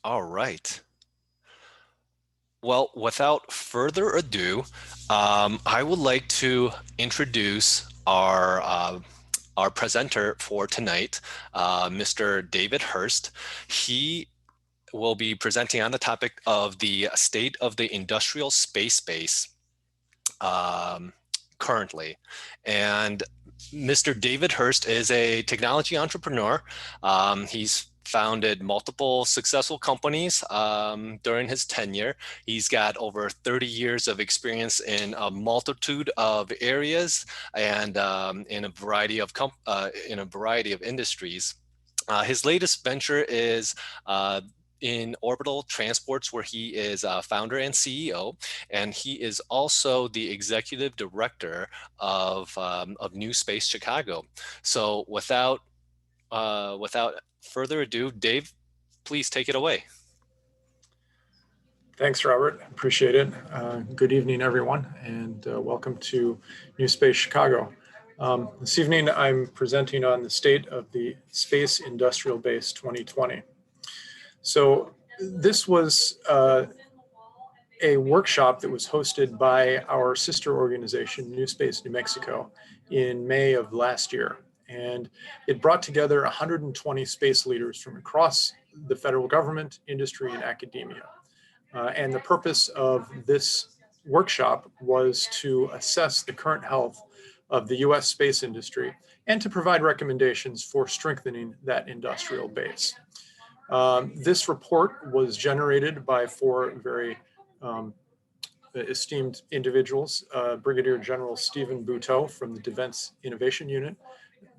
All right. Well, without further ado, I would like to introduce our presenter for tonight, Mr. David Hurst. He will be presenting on the topic of the state of the industrial space base um, currently. And Mr. David Hurst is a technology entrepreneur. He's founded multiple successful companies during his tenure. He's got over 30 years of experience in a multitude of areas and in a variety of industries. His latest venture is in Orbital Transports, where he is founder and CEO, and he is also the executive director of NewSpace Chicago. So without further ado, Dave, please take it away. Thanks, Robert. Appreciate it. Good evening, everyone, and welcome to NewSpace Chicago. This evening, I'm presenting on the state of the Space Industrial Base 2020. So this was a workshop that was hosted by our sister organization, NewSpace New Mexico, in May of last year. And it brought together 120 space leaders from across the federal government, industry, and academia. And the purpose of this workshop was to assess the current health of the US space industry and to provide recommendations for strengthening that industrial base. This report was generated by four very esteemed individuals, Brigadier General Stephen Buteau from the Defense Innovation Unit,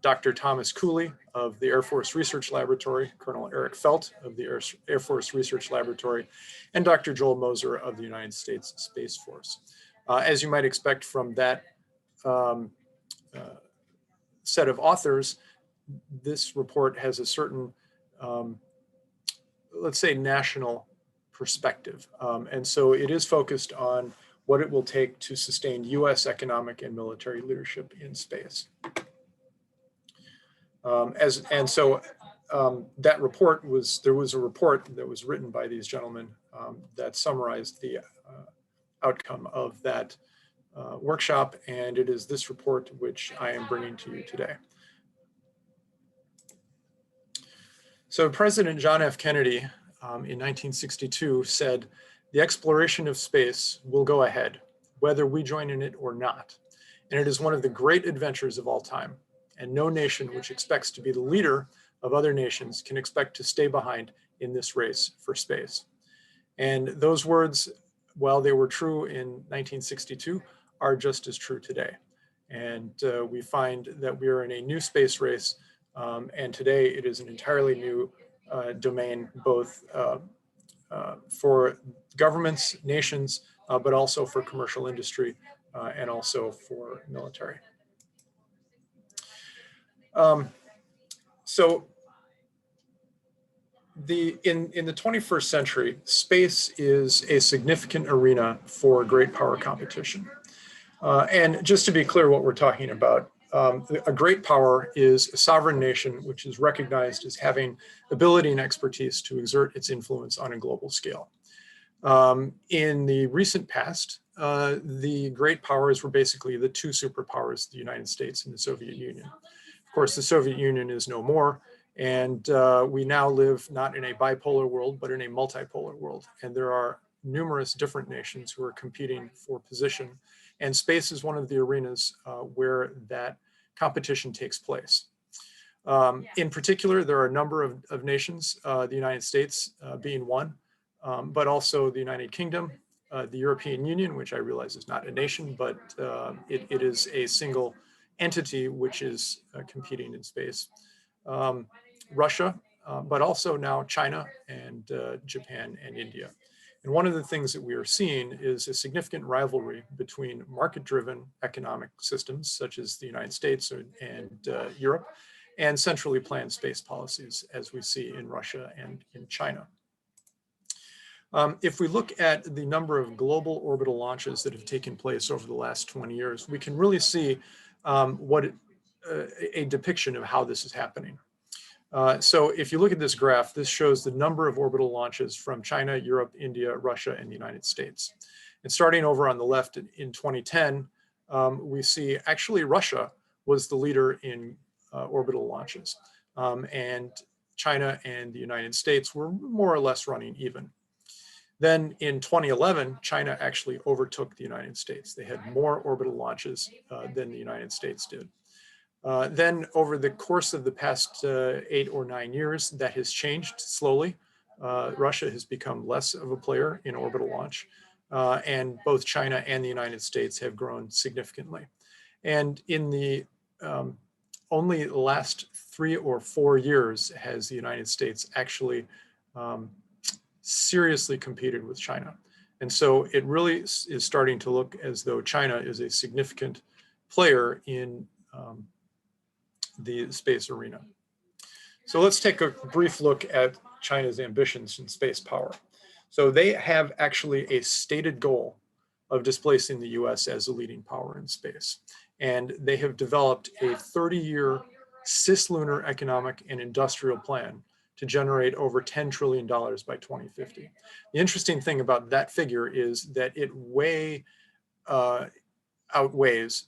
Dr. Thomas Cooley of the Air Force Research Laboratory, Colonel Eric Felt of the Air Force Research Laboratory, and Dr. Joel Moser of the United States Space Force. As you might expect from that set of authors, this report has a certain, let's say, national perspective. And so it is focused on what it will take to sustain US economic and military leadership in space. That report there was a report that was written by these gentlemen that summarized the outcome of that workshop, and it is this report which I am bringing to you today. So President John F. Kennedy in 1962 said, "The exploration of space will go ahead, whether we join in it or not. And it is one of the great adventures of all time. And no nation which expects to be the leader of other nations can expect to stay behind in this race for space." And those words, while they were true in 1962, are just as true today. And we find that we are in a new space race, and today it is an entirely new domain, both for governments, nations, but also for commercial industry and also for military. In the 21st century, space is a significant arena for great power competition. And just to be clear what we're talking about, a great power is a sovereign nation which is recognized as having ability and expertise to exert its influence on a global scale. In the recent past, the great powers were basically the two superpowers, the United States and the Soviet Union. Of course, the Soviet Union is no more, and we now live not in a bipolar world, but in a multipolar world. And there are numerous different nations who are competing for position, and space is one of the arenas where that competition takes place. In particular, there are a number of nations, the United States being one, but also the United Kingdom, the European Union, which I realize is not a nation, but it is a single entity which is competing in space. Russia, but also now China and Japan and India. And one of the things that we are seeing is a significant rivalry between market-driven economic systems, such as the United States and Europe, and centrally planned space policies, as we see in Russia and in China. If we look at the number of global orbital launches that have taken place over the last 20 years, we can really see a depiction of how this is happening. So if you look at this graph, this shows the number of orbital launches from China, Europe, India, Russia, and the United States. And starting over on the left in 2010, we see actually Russia was the leader in orbital launches. And China and the United States were more or less running even. Then in 2011, China actually overtook the United States. They had more orbital launches than the United States did. Then over the course of the past 8 or 9 years, that has changed slowly. Russia has become less of a player in orbital launch, and both China and the United States have grown significantly. And in the only last 3 or 4 years has the United States actually seriously competed with China. And so it really is starting to look as though China is a significant player in the space arena. So let's take a brief look at China's ambitions in space power. So they have actually a stated goal of displacing the US as a leading power in space. And they have developed a 30-year cislunar economic and industrial plan to generate over $10 trillion by 2050. The interesting thing about that figure is that it way outweighs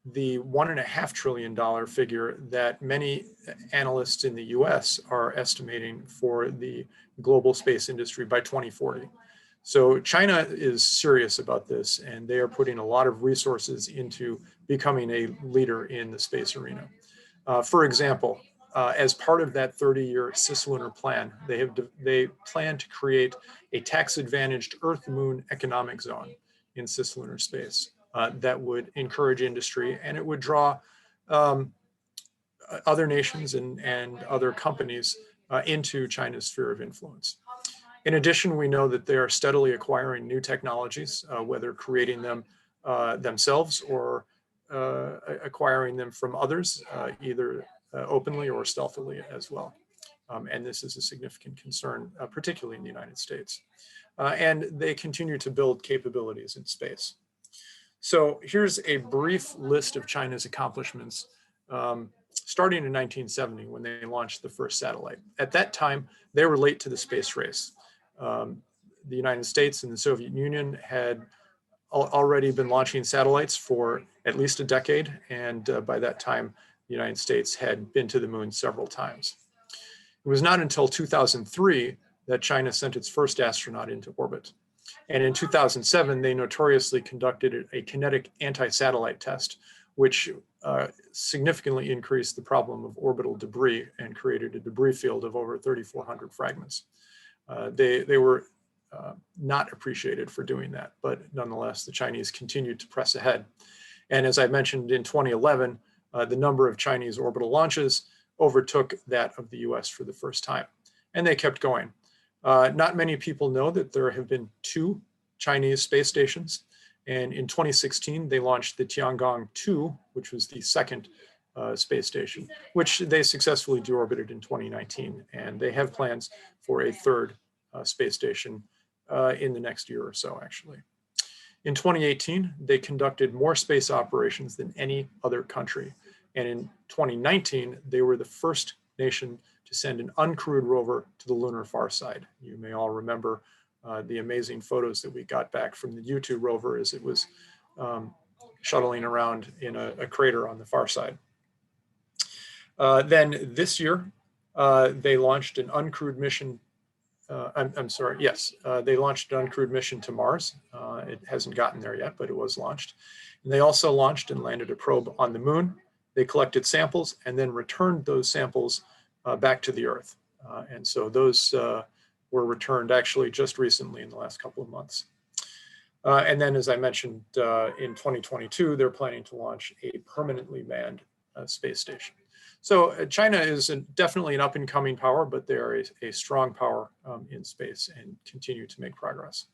the $1.5 trillion figure that many analysts in the US are estimating for the global space industry by 2040. So China is serious about this, and they are putting a lot of resources into becoming a leader in the space arena. For example, as part of that 30-year cislunar plan, they plan to create a tax-advantaged Earth-Moon economic zone in cislunar space that would encourage industry, and it would draw other nations and other companies into China's sphere of influence. In addition, we know that they are steadily acquiring new technologies, whether creating them themselves or acquiring them from others, either openly or stealthily as well. And this is a significant concern, particularly in the United States. And they continue to build capabilities in space. So here's a brief list of China's accomplishments, starting in 1970 when they launched the first satellite. At that time, they were late to the space race. The United States and the Soviet Union had already been launching satellites for at least a decade, and by that time, the United States had been to the moon several times. It was not until 2003 that China sent its first astronaut into orbit. And in 2007, they notoriously conducted a kinetic anti-satellite test, which significantly increased the problem of orbital debris and created a debris field of over 3,400 fragments. They were not appreciated for doing that, but nonetheless, the Chinese continued to press ahead. And as I mentioned, in 2011, the number of Chinese orbital launches overtook that of the US for the first time, and they kept going. Not many people know that there have been 2 Chinese space stations, and in 2016, they launched the Tiangong-2, which was the second space station, which they successfully deorbited in 2019, and they have plans for a third space station in the next year or so, actually. In 2018, they conducted more space operations than any other country, and in 2019, they were the first nation to send an uncrewed rover to the lunar far side. You may all remember the amazing photos that we got back from the U-2 rover as it was shuttling around in a crater on the far side. Then this year, they launched an uncrewed mission. They launched an uncrewed mission to Mars. It hasn't gotten there yet, but it was launched. And they also launched and landed a probe on the moon. They collected samples and then returned those samples back to the Earth. And so those were returned actually just recently in the last couple of months. And then, as I mentioned, in 2022, they're planning to launch a permanently manned space station. So China is definitely an up-and-coming power, but they are a strong power in space and continue to make progress.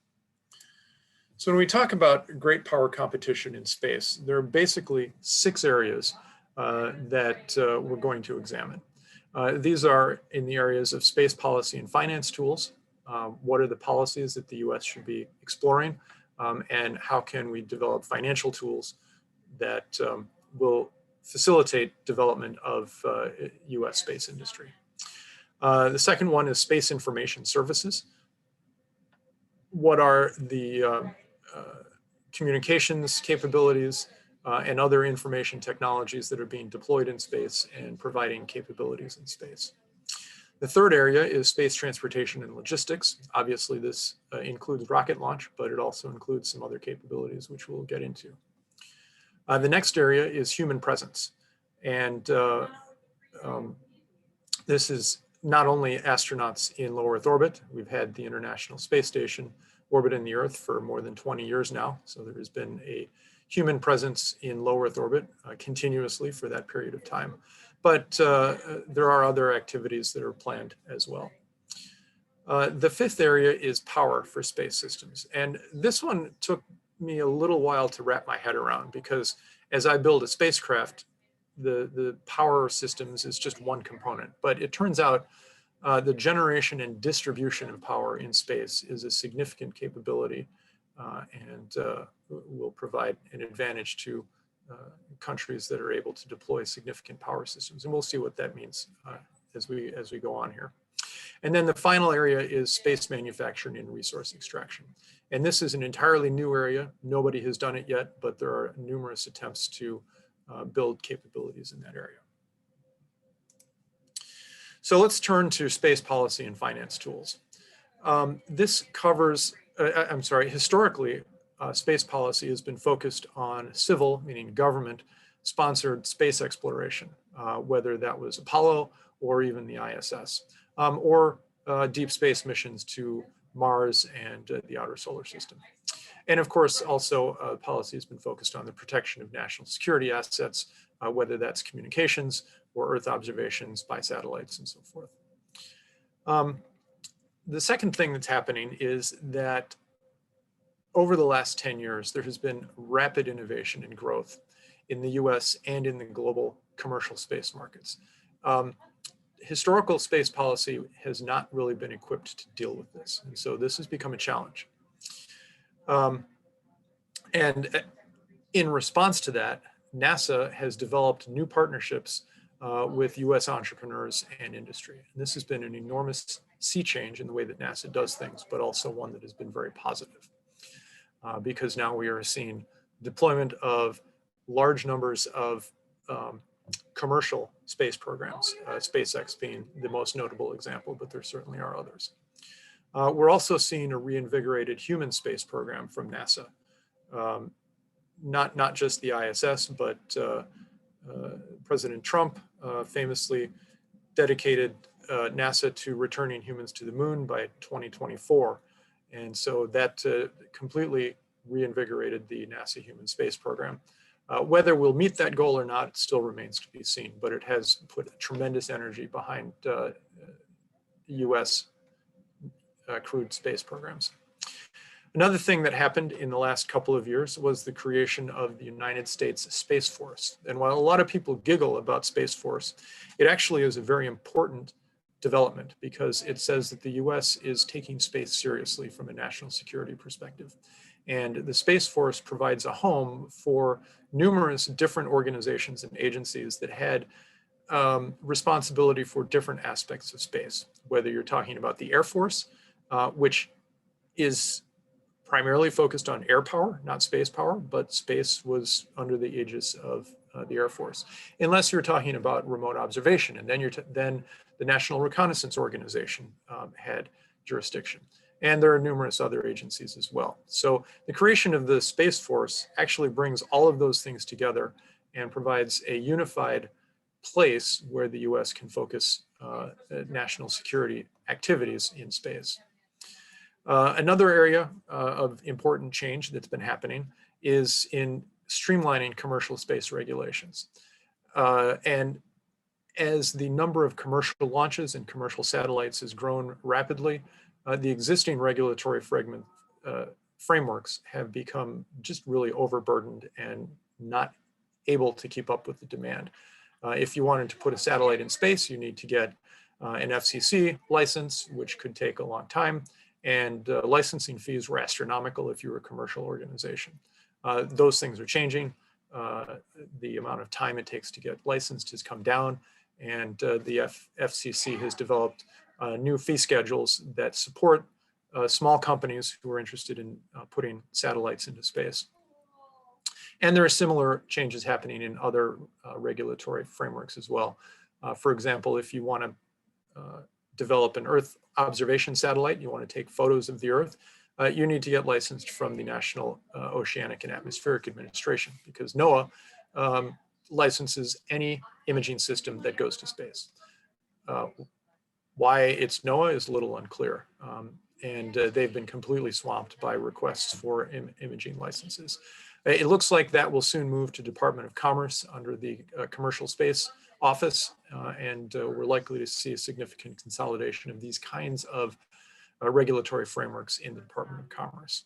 So when we talk about great power competition in space, there are basically 6 areas that we're going to examine. These are in the areas of space policy and finance tools. What are the policies that the US should be exploring? And how can we develop financial tools that will facilitate development of US space industry? The second one is space information services. What are the communications capabilities and other information technologies that are being deployed in space and providing capabilities in space? The third area is space transportation and logistics. Obviously, this includes rocket launch, but it also includes some other capabilities, which we'll get into. The next area is human presence. And this is not only astronauts in low Earth orbit. We've had the International Space Station orbiting the Earth for more than 20 years now. So there has been a human presence in low Earth orbit continuously for that period of time. But there are other activities that are planned as well. The fifth area is power for space systems. And this one took me a little while to wrap my head around, because as I build a spacecraft, the power systems is just one component. But it turns out the generation and distribution of power in space is a significant capability and will provide an advantage to countries that are able to deploy significant power systems. And we'll see what that means as we go on here. And then the final area is space manufacturing and resource extraction. And this is an entirely new area. Nobody has done it yet, but there are numerous attempts to build capabilities in that area. So let's turn to space policy and finance tools. This covers, historically, space policy has been focused on civil, meaning government-sponsored space exploration, whether that was Apollo or even the ISS, or deep space missions to Mars and the outer solar system. And of course, also policy has been focused on the protection of national security assets, whether that's communications or Earth observations by satellites and so forth. The second thing that's happening is that over the last 10 years, there has been rapid innovation and growth in the US and in the global commercial space markets. Historical space policy has not really been equipped to deal with this. And so this has become a challenge. And in response to that, NASA has developed new partnerships with US entrepreneurs and industry. And this has been an enormous sea change in the way that NASA does things, but also one that has been very positive. Because now we are seeing deployment of large numbers of commercial space programs, SpaceX being the most notable example, but there certainly are others. We're also seeing a reinvigorated human space program from NASA. Not just the ISS, but President Trump famously dedicated NASA to returning humans to the moon by 2024. And so that completely reinvigorated the NASA human space program. Whether we'll meet that goal or not, it still remains to be seen, but it has put tremendous energy behind US crewed space programs. Another thing that happened in the last couple of years was the creation of the United States Space Force. And while a lot of people giggle about Space Force, it actually is a very important development because it says that the US is taking space seriously from a national security perspective. And the Space Force provides a home for numerous different organizations and agencies that had responsibility for different aspects of space, whether you're talking about the Air Force, which is primarily focused on air power, not space power, but space was under the aegis of the Air Force. Unless you're talking about remote observation, and then the National Reconnaissance Organization had jurisdiction. And there are numerous other agencies as well. So the creation of the Space Force actually brings all of those things together and provides a unified place where the US can focus national security activities in space. Another area of important change that's been happening is in streamlining commercial space regulations. And as the number of commercial launches and commercial satellites has grown rapidly, the existing regulatory frameworks have become just really overburdened and not able to keep up with the demand. If you wanted to put a satellite in space, you need to get an FCC license, which could take a long time. And licensing fees were astronomical if you were a commercial organization. Those things are changing. The amount of time it takes to get licensed has come down, And the FCC has developed new fee schedules that support small companies who are interested in putting satellites into space. And there are similar changes happening in other regulatory frameworks as well. For example, if you want to develop an Earth observation satellite, you want to take photos of the Earth, you need to get licensed from the National Oceanic and Atmospheric Administration, because NOAA licenses any imaging system that goes to space. Why it's NOAA is a little unclear, and they've been completely swamped by requests for imaging licenses. It looks like that will soon move to Department of Commerce under the Commercial Space Office, and we're likely to see a significant consolidation of these kinds of regulatory frameworks in the Department of Commerce.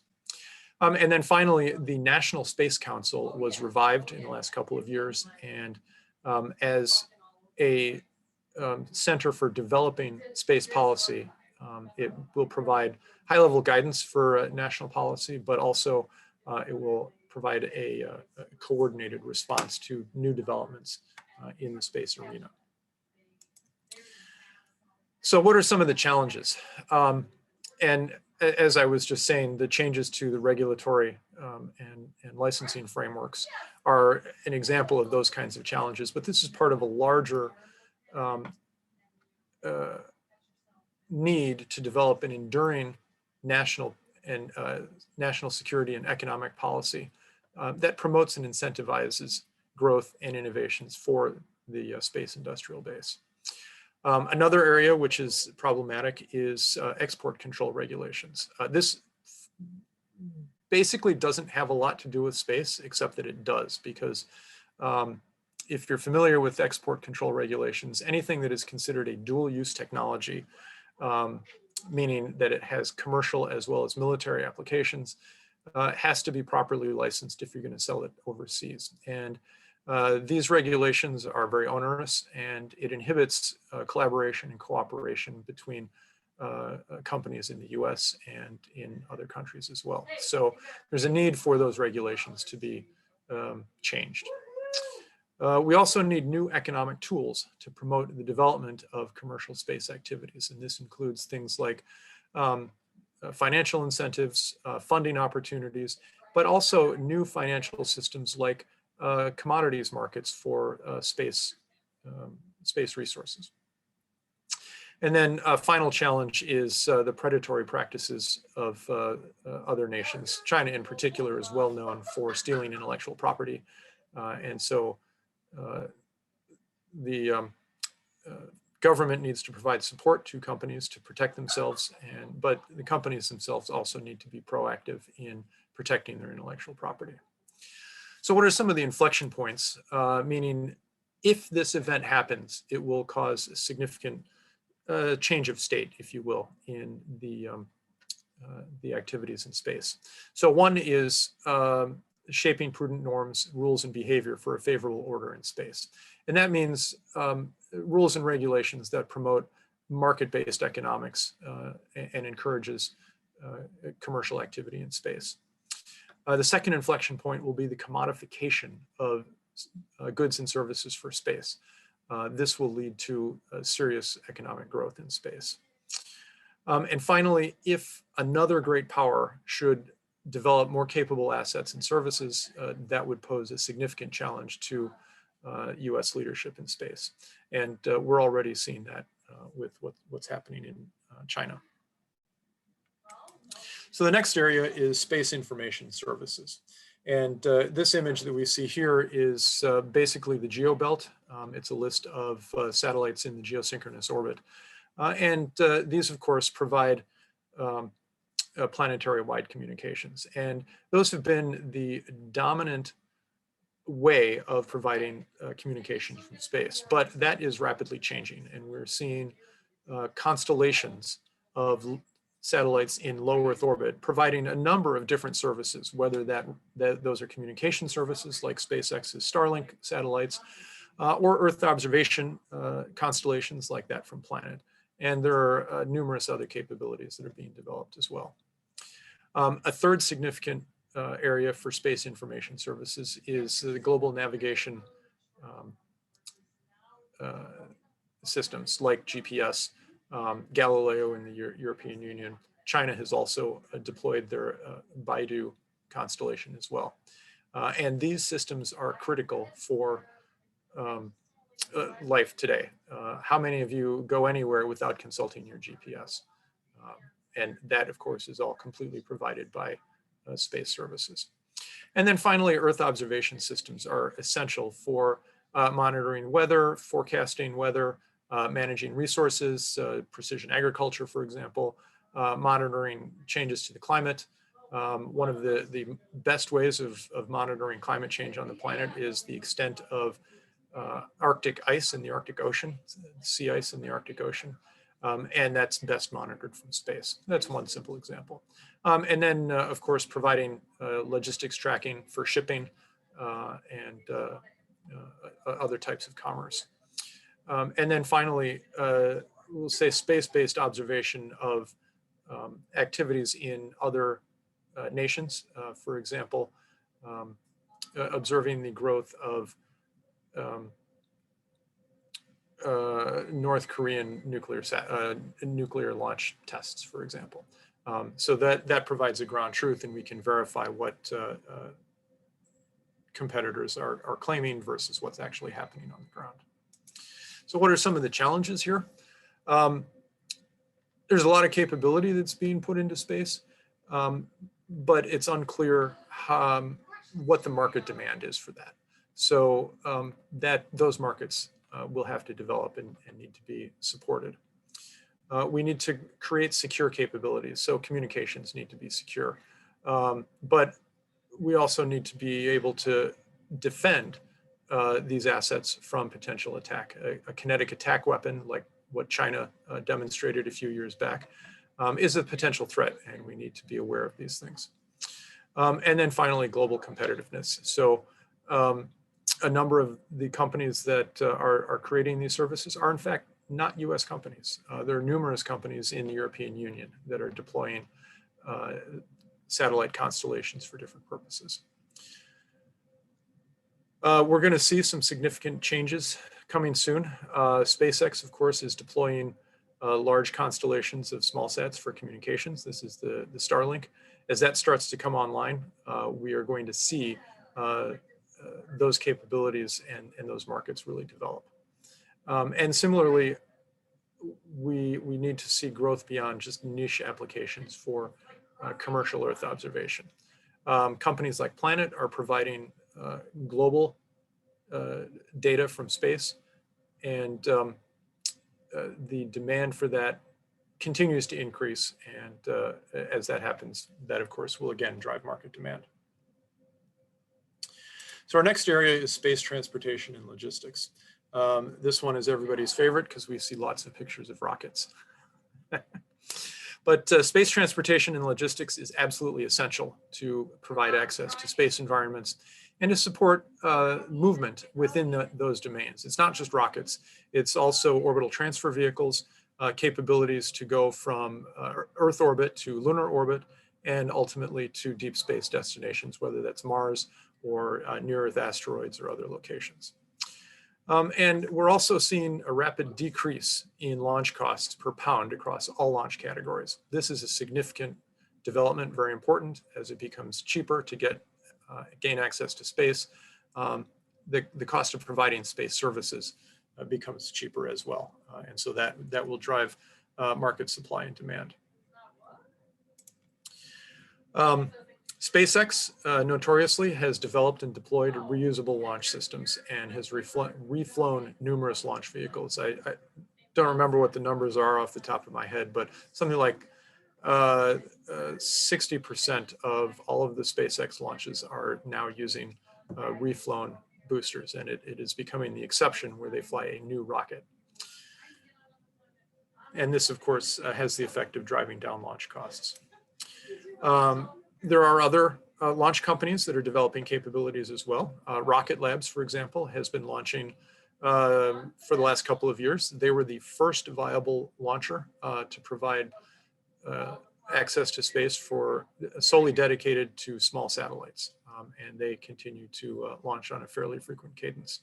And then finally, the National Space Council was revived in the last couple of years, and as a center for developing space policy, it will provide high-level guidance for national policy, but also it will provide a coordinated response to new developments in the space arena. So what are some of the challenges? And as I was just saying, the changes to the regulatory and licensing frameworks are an example of those kinds of challenges, but this is part of a larger need to develop an enduring national security and economic policy that promotes and incentivizes growth and innovations for the space industrial base. Another area which is problematic is export control regulations. This basically doesn't have a lot to do with space, except that it does, because if you're familiar with export control regulations, anything that is considered a dual use technology, meaning that it has commercial as well as military applications, has to be properly licensed if you're going to sell it overseas. And these regulations are very onerous, and it inhibits collaboration and cooperation between companies in the US and in other countries as well. So there's a need for those regulations to be changed. We also need new economic tools to promote the development of commercial space activities. And this includes things like financial incentives, funding opportunities, but also new financial systems like commodities markets for space resources. And then a final challenge is the predatory practices of other nations. China in particular is well known for stealing intellectual property. And so the government needs to provide support to companies to protect themselves, but the companies themselves also need to be proactive in protecting their intellectual property. So what are some of the inflection points? Meaning, if this event happens, it will cause a significant change of state, if you will, in the activities in space. So one is shaping prudent norms, rules, and behavior for a favorable order in space. And that means rules and regulations that promote market-based economics and encourages commercial activity in space. The second inflection point will be the commodification of goods and services for space. This will lead to serious economic growth in space. And finally, if another great power should develop more capable assets and services, that would pose a significant challenge to US leadership in space. And we're already seeing that with what's happening in China. So the next area is space information services. And this image that we see here is basically the GeoBelt. It's a list of satellites in the geosynchronous orbit. And these, of course, provide planetary-wide communications. And those have been the dominant way of providing communication from space. But that is rapidly changing. And we're seeing constellations of satellites in low Earth orbit providing a number of different services, whether those are communication services like SpaceX's Starlink satellites, or Earth observation constellations like that from Planet. And there are numerous other capabilities that are being developed as well. A third significant area for space information services is the global navigation systems like GPS, Galileo in the European Union. China has also deployed their Baidu constellation as well. And these systems are critical for life today. How many of you go anywhere without consulting your GPS? And that, of course, is all completely provided by space services. And then finally, Earth observation systems are essential for monitoring weather, forecasting weather, managing resources, precision agriculture, for example, monitoring changes to the climate. One of the best ways of monitoring climate change on the planet is the extent of Arctic ice in the Arctic Ocean, sea ice in the Arctic Ocean. And that's best monitored from space. That's one simple example. And then, of course, providing logistics tracking for shipping and other types of commerce. And then finally, we'll say space-based observation of activities in other nations. For example, observing the growth of North Korean nuclear launch tests, for example. So that provides a ground truth, and we can verify what competitors are claiming versus what's actually happening on the ground. So what are some of the challenges here? There's a lot of capability that's being put into space, but it's unclear what the market demand is for that. So those markets will have to develop and need to be supported. We need to create secure capabilities, so communications need to be secure. But we also need to be able to defend these assets from potential attack. A kinetic attack weapon, like what China demonstrated a few years back, is a potential threat, and we need to be aware of these things. And then finally, global competitiveness. So a number of the companies that are creating these services are in fact not US companies. There are numerous companies in the European Union that are deploying satellite constellations for different purposes. We're going to see some significant changes coming soon. SpaceX, of course, is deploying large constellations of small sats for communications. This is the Starlink. As that starts to come online, we are going to see those capabilities and those markets really develop. And similarly, we need to see growth beyond just niche applications for commercial Earth observation. Companies like Planet are providing global data from space, and the demand for that continues to increase. And as that happens, that of course will again drive market demand. So our next area is space transportation and logistics. This one is everybody's favorite because we see lots of pictures of rockets. But space transportation and logistics is absolutely essential to provide access to space environments and to support movement within those domains. It's not just rockets, it's also orbital transfer vehicles, capabilities to go from Earth orbit to lunar orbit, and ultimately to deep space destinations, whether that's Mars or near-Earth asteroids or other locations. And we're also seeing a rapid decrease in launch costs per pound across all launch categories. This is a significant development, very important, as it becomes cheaper to gain access to space. The cost of providing space services becomes cheaper as well. And so that will drive market supply and demand. SpaceX notoriously has developed and deployed reusable launch systems and has reflown numerous launch vehicles. I don't remember what the numbers are off the top of my head, but something like 60% of all of the SpaceX launches are now using reflown boosters, and it is becoming the exception where they fly a new rocket. And this, of course, has the effect of driving down launch costs. There are other launch companies that are developing capabilities as well. Rocket Labs, for example, has been launching for the last couple of years. They were the first viable launcher to provide access to space solely dedicated to small satellites. and they continue to launch on a fairly frequent cadence.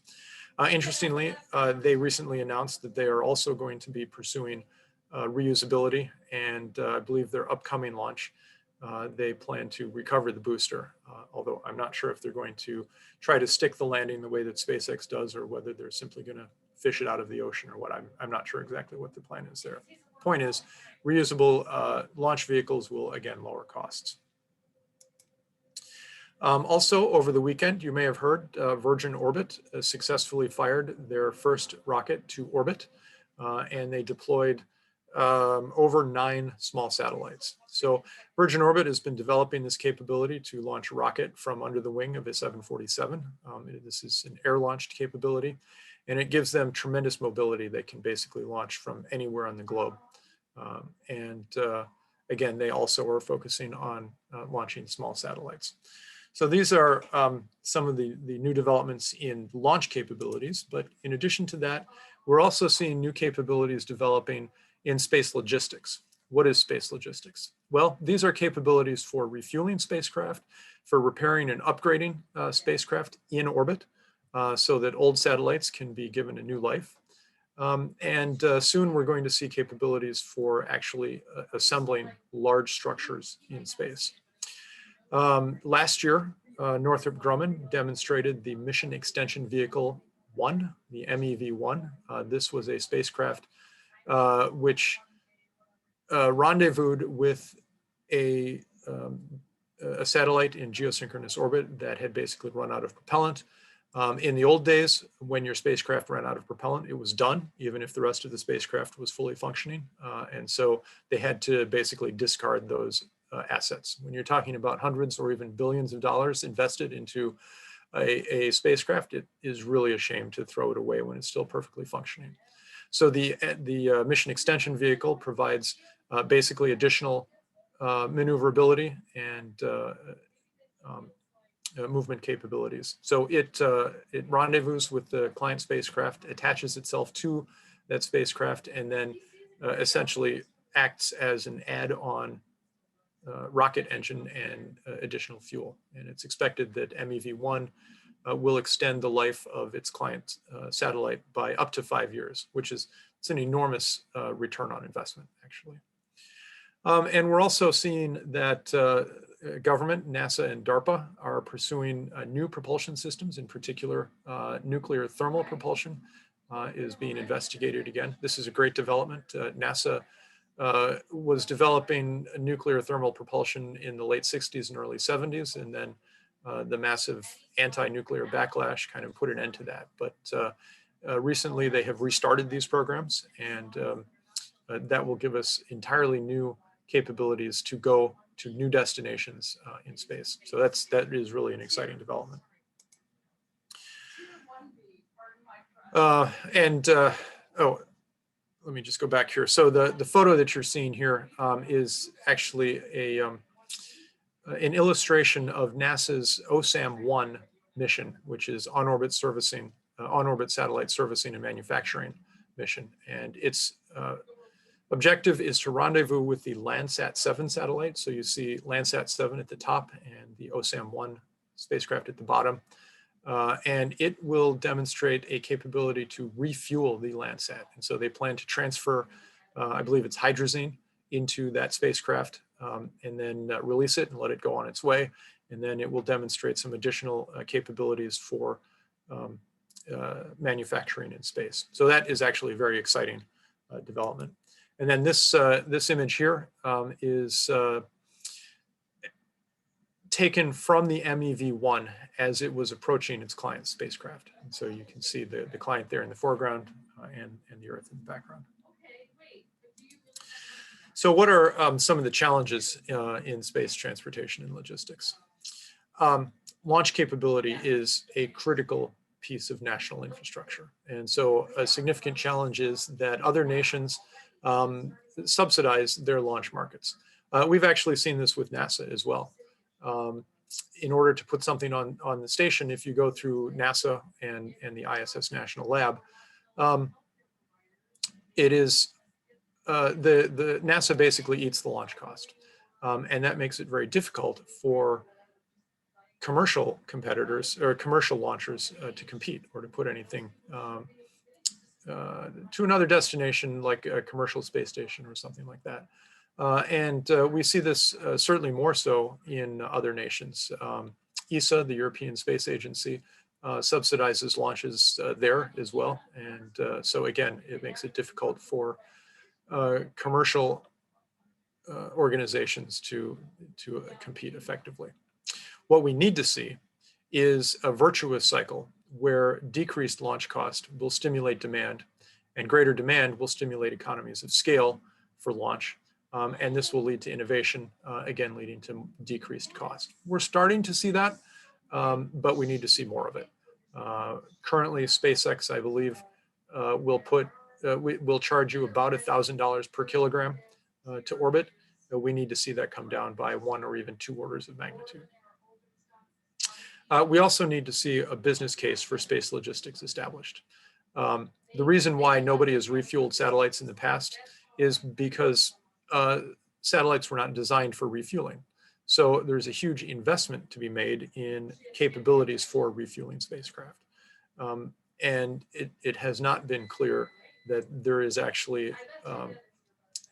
Interestingly, they recently announced that they are also going to be pursuing reusability, and I believe their upcoming launch, they plan to recover the booster, although I'm not sure if they're going to try to stick the landing the way that SpaceX does, or whether they're simply going to fish it out of the ocean or what. I'm not sure exactly what the plan is there. Point is, reusable launch vehicles will again lower costs. Also, over the weekend, you may have heard Virgin Orbit successfully fired their first rocket to orbit, and they deployed over 9 small satellites. So Virgin Orbit has been developing this capability to launch a rocket from under the wing of a 747. This is an air-launched capability, and it gives them tremendous mobility. They can basically launch from anywhere on the globe. Again, they also are focusing on launching small satellites. So these are some of the new developments in launch capabilities. But in addition to that, we're also seeing new capabilities developing in space logistics. What is space logistics? Well, these are capabilities for refueling spacecraft, for repairing and upgrading spacecraft in orbit, so that old satellites can be given a new life. Soon we're going to see capabilities for actually assembling large structures in space. Last year, Northrop Grumman demonstrated the Mission Extension Vehicle 1, the MEV-1. This was a spacecraft which rendezvoused with a satellite in geosynchronous orbit that had basically run out of propellant. In the old days, when your spacecraft ran out of propellant, it was done, even if the rest of the spacecraft was fully functioning. And so they had to basically discard those assets. When you're talking about hundreds or even billions of dollars invested into a spacecraft, it is really a shame to throw it away when it's still perfectly functioning. So the Mission Extension Vehicle provides basically additional maneuverability and movement capabilities. So it rendezvous with the client spacecraft, attaches itself to that spacecraft, and then essentially acts as an add-on rocket engine and additional fuel. And it's expected that MEV-1 will extend the life of its client satellite by up to 5 years, which is an enormous return on investment, actually. And we're also seeing that government, NASA and DARPA are pursuing new propulsion systems. In particular, nuclear thermal propulsion is being investigated again. This is a great development. NASA was developing nuclear thermal propulsion in the late 60s and early 70s, and then the massive anti-nuclear backlash kind of put an end to that. But recently they have restarted these programs, and that will give us entirely new capabilities to go to new destinations in space. So that is really an exciting development. Let me just go back here. So the photo that you're seeing here is actually an illustration of NASA's OSAM-1 mission, which is on-orbit servicing, on-orbit satellite servicing and manufacturing mission. And its objective is to rendezvous with the Landsat-7 satellite. So you see Landsat-7 at the top and the OSAM-1 spacecraft at the bottom. And it will demonstrate a capability to refuel the Landsat. And so they plan to transfer, I believe it's hydrazine, into that spacecraft and then release it and let it go on its way. And then it will demonstrate some additional capabilities for manufacturing in space. So that is actually a very exciting development. And then this image here is taken from the MEV-1 as it was approaching its client spacecraft. And so you can see the client there in the foreground and the Earth in the background. So what are some of the challenges in space transportation and logistics? Launch capability is a critical piece of national infrastructure. And so a significant challenge is that other nations subsidize their launch markets. We've actually seen this with NASA as well. In order to put something on the station, if you go through NASA and the ISS National Lab, it is the NASA basically eats the launch cost. And that makes it very difficult for commercial competitors or commercial launchers to compete or to put anything to another destination like a commercial space station or something like that. And we see this certainly more so in other nations. ESA, the European Space Agency, subsidizes launches there as well. And so again, it makes it difficult for commercial organizations to compete effectively. What we need to see is a virtuous cycle where decreased launch cost will stimulate demand, and greater demand will stimulate economies of scale for launch. And this will lead to innovation, again, leading to decreased cost. We're starting to see that, but we need to see more of it. Currently, SpaceX, I believe, will charge you about $1,000 per kilogram to orbit. We need to see that come down by 1 or even 2 orders of magnitude. We also need to see a business case for space logistics established. The reason why nobody has refueled satellites in the past is because satellites were not designed for refueling. So there's a huge investment to be made in capabilities for refueling spacecraft. And it has not been clear that there is actually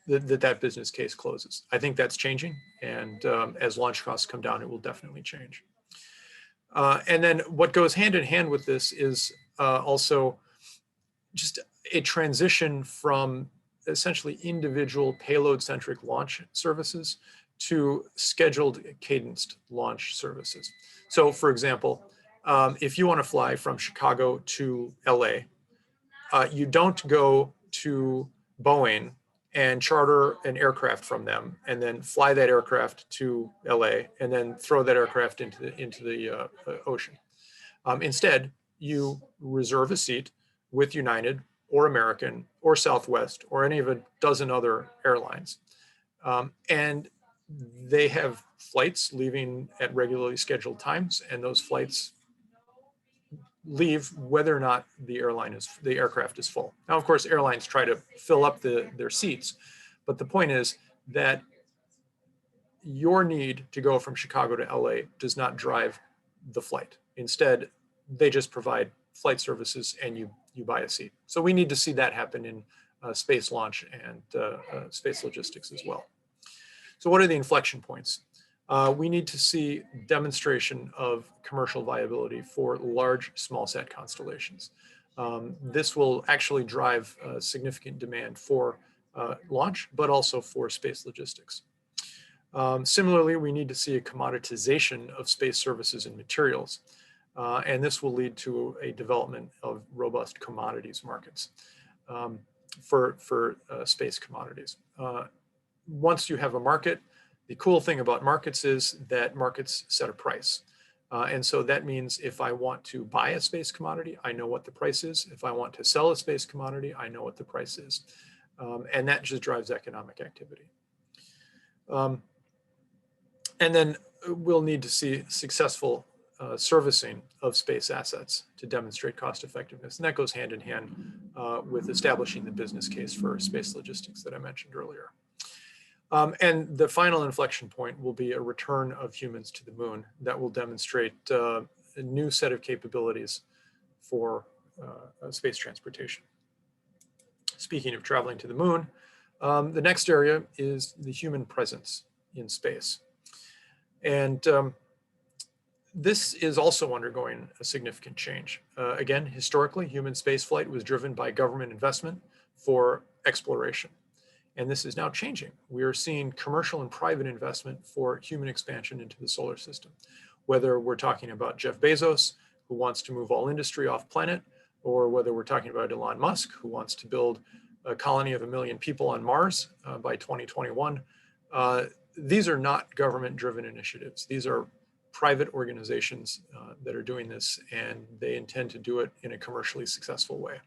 that business case closes. I think that's changing, and as launch costs come down, it will definitely change. And then what goes hand in hand with this is also just a transition from essentially individual payload-centric launch services to scheduled cadenced launch services. So for example, if you want to fly from Chicago to LA, you don't go to Boeing and charter an aircraft from them and then fly that aircraft to LA and then throw that aircraft into the ocean. Instead, you reserve a seat with United or American or Southwest or any of a dozen other airlines. And they have flights leaving at regularly scheduled times, and those flights leave whether or not the aircraft is full. Now, of course, airlines try to fill up their seats, but the point is that your need to go from Chicago to LA does not drive the flight. Instead, they just provide flight services and you buy a seat. So we need to see that happen in space launch and space logistics as well. So what are the inflection points? We need to see demonstration of commercial viability for large small-sat constellations. This will actually drive significant demand for launch, but also for space logistics. Similarly, we need to see a commoditization of space services and materials, and this will lead to a development of robust commodities markets for space commodities. Once you have a market, the cool thing about markets is that markets set a price. And so that means if I want to buy a space commodity, I know what the price is. If I want to sell a space commodity, I know what the price is. And that just drives economic activity. And then we'll need to see successful servicing of space assets to demonstrate cost effectiveness. And that goes hand in hand with establishing the business case for space logistics that I mentioned earlier. And the final inflection point will be a return of humans to the moon that will demonstrate a new set of capabilities for space transportation. Speaking of traveling to the moon, the next area is the human presence in space. And this is also undergoing a significant change. Again, historically, human spaceflight was driven by government investment for exploration. And this is now changing. We are seeing commercial and private investment for human expansion into the solar system. Whether we're talking about Jeff Bezos, who wants to move all industry off planet, or whether we're talking about Elon Musk, who wants to build a colony of 1 million people on Mars by 2021. These are not government-driven initiatives. These are private organizations that are doing this, and they intend to do it in a commercially successful way.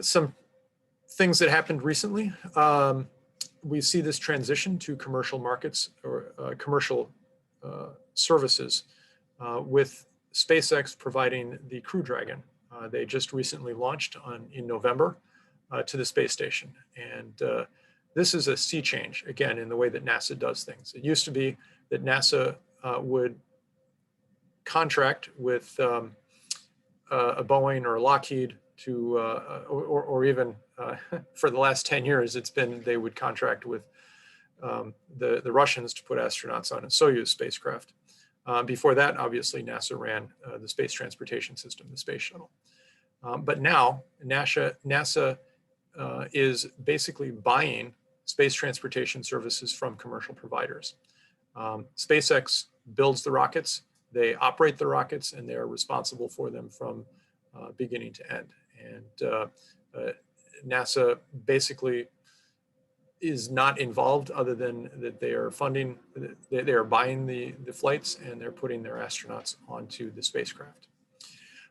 Some things that happened recently, we see this transition to commercial markets or commercial services with SpaceX providing the Crew Dragon. They just recently launched in November to the space station. And this is a sea change, again, in the way that NASA does things. It used to be that NASA would contract with a Boeing or a Lockheed to, or even for the last 10 years, it's been they would contract with the Russians to put astronauts on a Soyuz spacecraft. Before that, obviously, NASA ran the Space Transportation System, the Space Shuttle. But now, NASA is basically buying space transportation services from commercial providers. SpaceX builds the rockets, they operate the rockets, and they are responsible for them from beginning to end. And NASA basically is not involved other than that they are funding, they are buying the flights, and they're putting their astronauts onto the spacecraft.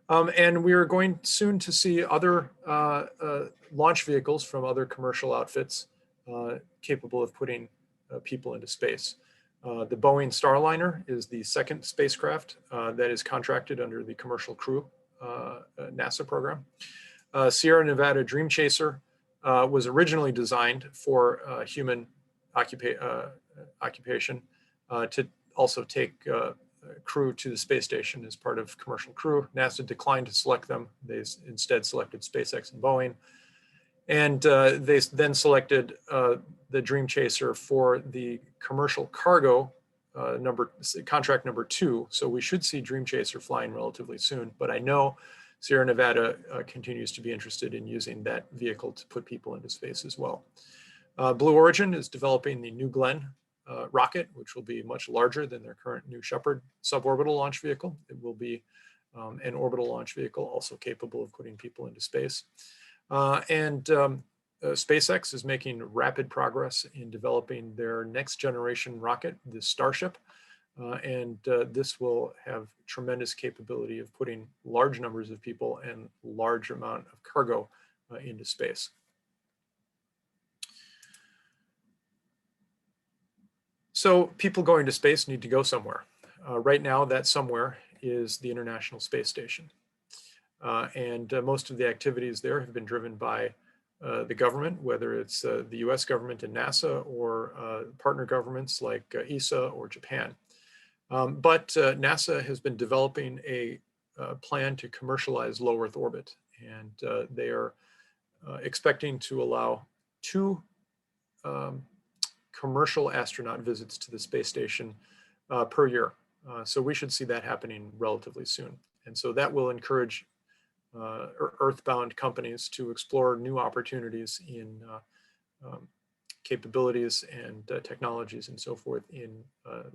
And we are going soon to see other launch vehicles from other commercial outfits capable of putting people into space. The Boeing Starliner is the second spacecraft that is contracted under the Commercial Crew NASA program. Sierra Nevada Dream Chaser was originally designed for human occupation to also take crew to the space station as part of Commercial Crew. NASA declined to select them. They instead selected SpaceX and Boeing. And they then selected the Dream Chaser for the commercial cargo contract number 2. So we should see Dream Chaser flying relatively soon. But I know Sierra Nevada continues to be interested in using that vehicle to put people into space as well. Blue Origin is developing the New Glenn rocket, which will be much larger than their current New Shepard suborbital launch vehicle. It will be an orbital launch vehicle, also capable of putting people into space. SpaceX is making rapid progress in developing their next generation rocket, the Starship. This will have tremendous capability of putting large numbers of people and large amount of cargo into space. So people going to space need to go somewhere. Right now, that somewhere is the International Space Station. Most of the activities there have been driven by the government, whether it's the US government and NASA or partner governments like ESA or Japan. But NASA has been developing a plan to commercialize low Earth orbit, and they are expecting to allow 2 commercial astronaut visits to the space station per year. So we should see that happening relatively soon. And so that will encourage Earthbound companies to explore new opportunities in capabilities and technologies and so forth in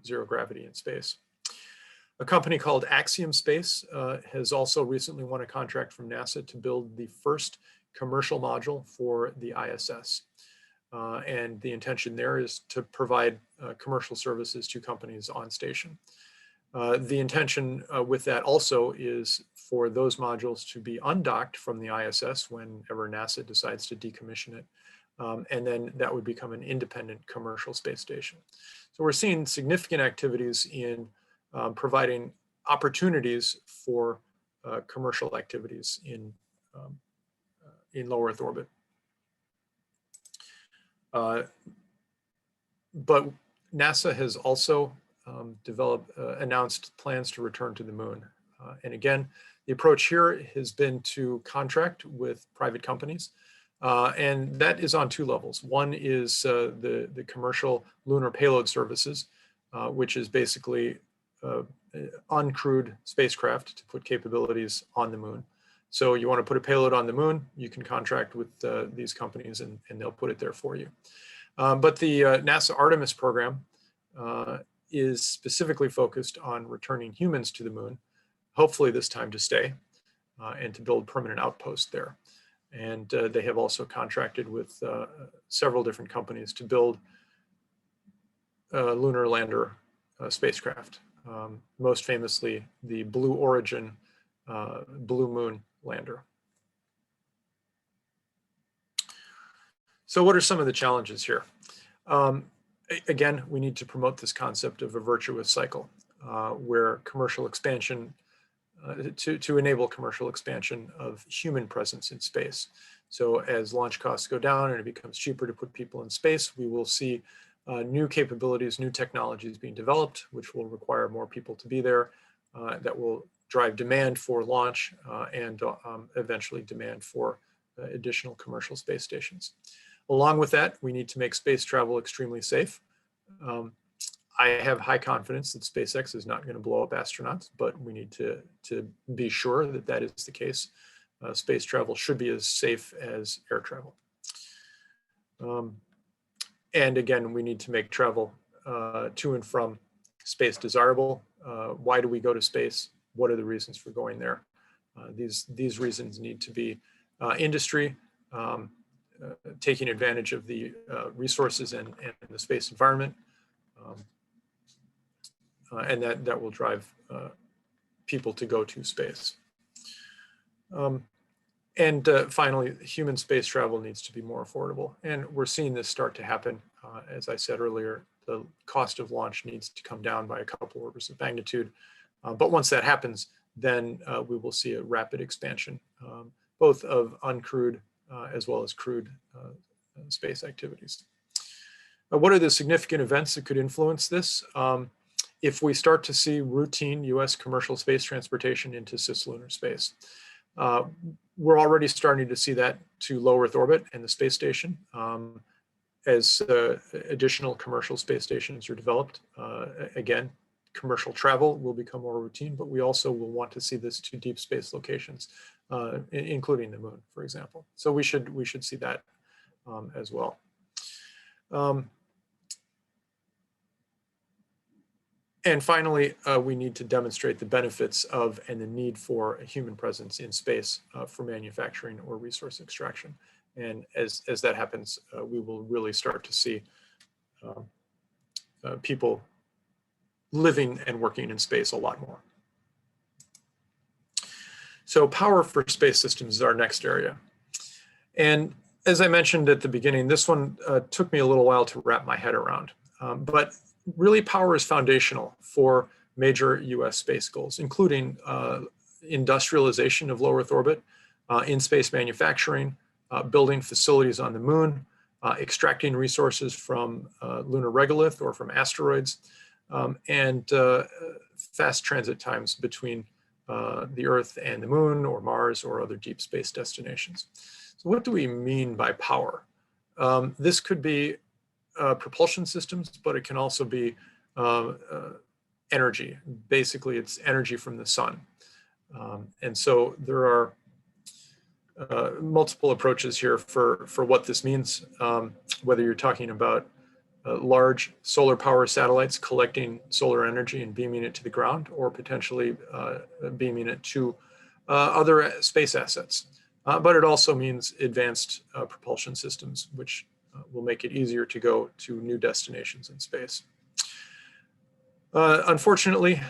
zero gravity in space. A company called Axiom Space has also recently won a contract from NASA to build the first commercial module for the ISS. And the intention there is to provide commercial services to companies on station. The intention with that also is for those modules to be undocked from the ISS whenever NASA decides to decommission it. And then that would become an independent commercial space station. So we're seeing significant activities in providing opportunities for commercial activities in low Earth orbit. But NASA has also announced plans to return to the moon. And again, the approach here has been to contract with private companies. And that is on 2 levels. One is the commercial lunar payload services, which is basically uncrewed spacecraft to put capabilities on the moon. So you want to put a payload on the moon, you can contract with these companies and they'll put it there for you. But the NASA Artemis program is specifically focused on returning humans to the moon, hopefully this time to stay, and to build permanent outposts there. And they have also contracted with several different companies to build lunar lander spacecraft, most famously the Blue Origin Blue Moon lander. So what are some of the challenges here? Again, we need to promote this concept of a virtuous cycle where commercial expansion, to enable commercial expansion of human presence in space. So as launch costs go down and it becomes cheaper to put people in space, we will see new capabilities, new technologies being developed, which will require more people to be there, that will drive demand for launch and eventually demand for additional commercial space stations. Along with that, we need to make space travel extremely safe. I have high confidence that SpaceX is not going to blow up astronauts, but we need to be sure that that is the case. Space travel should be as safe as air travel. And again, we need to make travel to and from space desirable. Why do we go to space? What are the reasons for going there? These reasons need to be industry, taking advantage of the resources and the space environment, and that will drive people to go to space. And finally, human space travel needs to be more affordable. And we're seeing this start to happen. As I said earlier, the cost of launch needs to come down by a couple orders of magnitude. But once that happens, then we will see a rapid expansion, both of uncrewed as well as crewed space activities. What are the significant events that could influence this? If we start to see routine US commercial space transportation into cislunar space. We're already starting to see that to low Earth orbit and the space station as additional commercial space stations are developed. Again, commercial travel will become more routine, but we also will want to see this to deep space locations, including the moon, for example. So we should see that as well. And finally, we need to demonstrate the benefits of and the need for a human presence in space for manufacturing or resource extraction. And as that happens, we will really start to see people living and working in space a lot more. So power for space systems is our next area. And as I mentioned at the beginning, this one took me a little while to wrap my head around. But really, power is foundational for major US space goals, including industrialization of low Earth orbit, in-space manufacturing, building facilities on the moon, extracting resources from lunar regolith or from asteroids, and fast transit times between the Earth and the moon or Mars or other deep space destinations. So what do we mean by power? This could be propulsion systems, but it can also be energy. Basically, it's energy from the sun. And so there are multiple approaches here for what this means, whether you're talking about large solar power satellites collecting solar energy and beaming it to the ground, or potentially beaming it to other space assets. But it also means advanced propulsion systems, which will make it easier to go to new destinations in space. Unfortunately,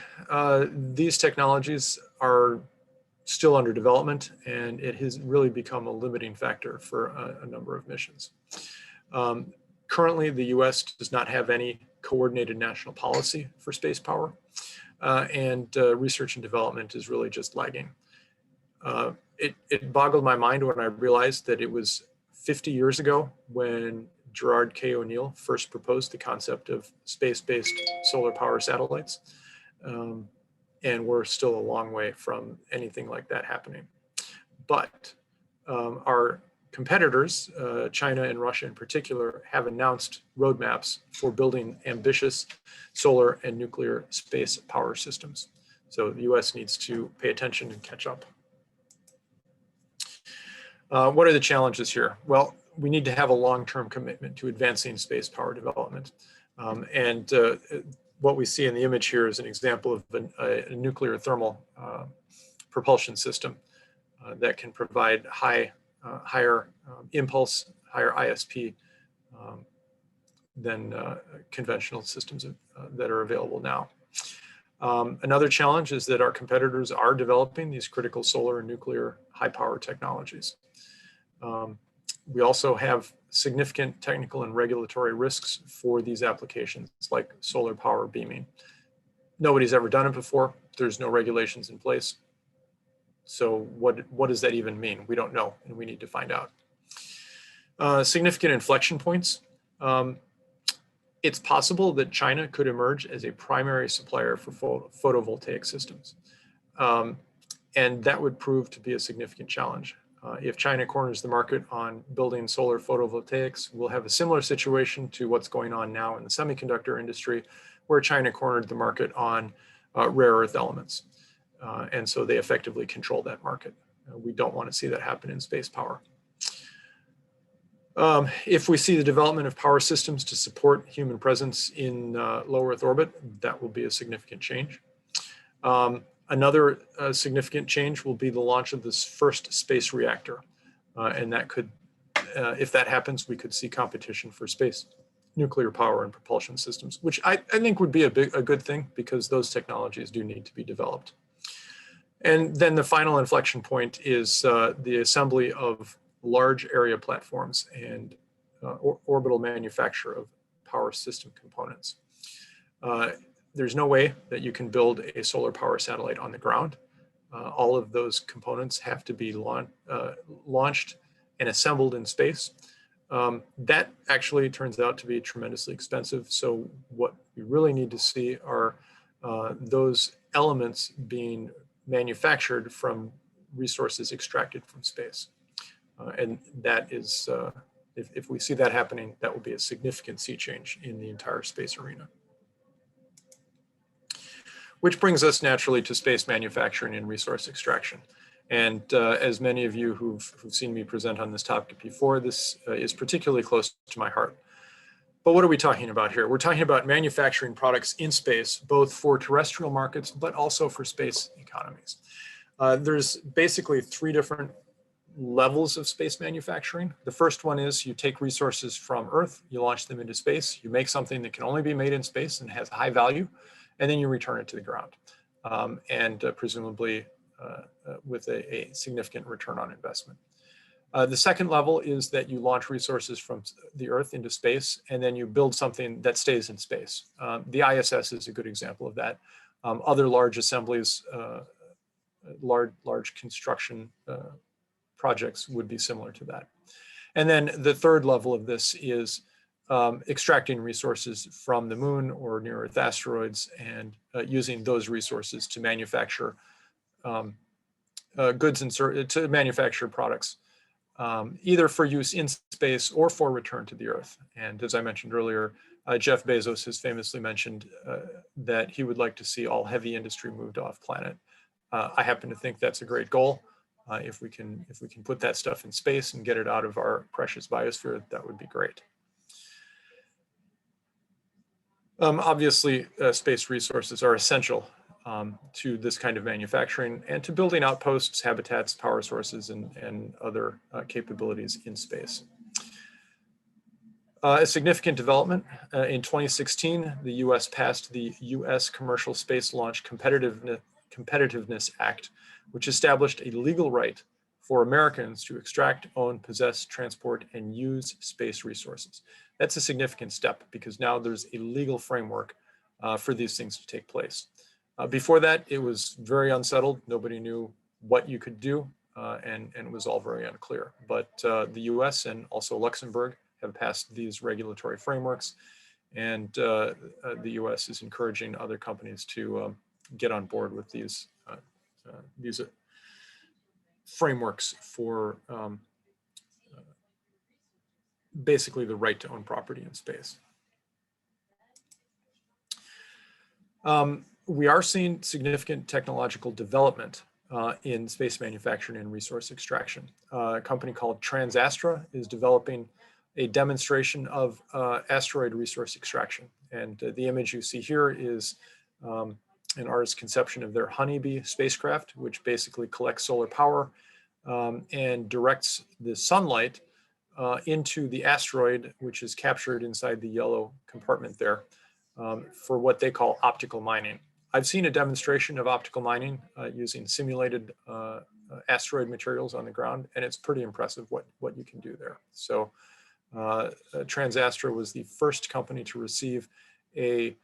these technologies are still under development, and it has really become a limiting factor for a number of missions. Currently, the US does not have any coordinated national policy for space power, and research and development is really just lagging. It boggled my mind when I realized that it was 50 years ago when Gerard K. O'Neill first proposed the concept of space-based solar power satellites. And we're still a long way from anything like that happening. But our competitors, China and Russia in particular, have announced roadmaps for building ambitious solar and nuclear space power systems. So the US needs to pay attention and catch up. What are the challenges here? Well, we need to have a long-term commitment to advancing space power development. What we see in the image here is an example of a nuclear thermal propulsion system that can provide higher impulse, higher ISP than conventional systems that are available now. Another challenge is that our competitors are developing these critical solar and nuclear high power technologies. We also have significant technical and regulatory risks for these applications, like solar power beaming. Nobody's ever done it before. There's no regulations in place. So what does that even mean? We don't know, and we need to find out. Significant inflection points. It's possible that China could emerge as a primary supplier for photovoltaic systems. And that would prove to be a significant challenge. If China corners the market on building solar photovoltaics, we'll have a similar situation to what's going on now in the semiconductor industry, where China cornered the market on rare earth elements. And so they effectively control that market. We don't want to see that happen in space power. If we see the development of power systems to support human presence in low Earth orbit, that will be a significant change. Another significant change will be the launch of this first space reactor. And that could, if that happens, we could see competition for space, nuclear power and propulsion systems, which I think would be a good thing, because those technologies do need to be developed. And then the final inflection point is the assembly of large area platforms and orbital manufacture of power system components. There's no way that you can build a solar power satellite on the ground. All of those components have to be launched and assembled in space. That actually turns out to be tremendously expensive. So what we really need to see are those elements being manufactured from resources extracted from space. And that is, if we see that happening, that will be a significant sea change in the entire space arena. Which brings us naturally to space manufacturing and resource extraction. And as many of you who've seen me present on this topic before, this is particularly close to my heart. But what are we talking about here? We're talking about manufacturing products in space, both for terrestrial markets, but also for space economies. There's basically three different levels of space manufacturing. The first one is you take resources from Earth, you launch them into space, you make something that can only be made in space and has high value, and then you return it to the ground, and presumably with a significant return on investment. The second level is that you launch resources from the Earth into space, and then you build something that stays in space. The ISS is a good example of that. Other large assemblies, large construction projects would be similar to that. And then the third level of this is extracting resources from the moon or near Earth asteroids, and using those resources to manufacture goods and to manufacture products, either for use in space or for return to the Earth. And as I mentioned earlier, Jeff Bezos has famously mentioned that he would like to see all heavy industry moved off planet. I happen to think that's a great goal. If we can put that stuff in space and get it out of our precious biosphere, that would be great. Obviously, space resources are essential to this kind of manufacturing and to building outposts, habitats, power sources, and other capabilities in space. A significant development, in 2016, the US passed the US Commercial Space Launch Competitiveness Act, which established a legal right for Americans to extract, own, possess, transport, and use space resources. That's a significant step, because now there's a legal framework for these things to take place. Before that, it was very unsettled. Nobody knew what you could do, and it was all very unclear. But the US and also Luxembourg have passed these regulatory frameworks, and the US is encouraging other companies to get on board with these frameworks for basically the right to own property in space. We are seeing significant technological development in space manufacturing and resource extraction. A company called Transastra is developing a demonstration of asteroid resource extraction. And the image you see here is an artist's conception of their Honeybee spacecraft, which basically collects solar power and directs the sunlight into the asteroid, which is captured inside the yellow compartment there, for what they call optical mining. I've seen a demonstration of optical mining using simulated asteroid materials on the ground, and it's pretty impressive what you can do there. So Transastra was the first company to receive a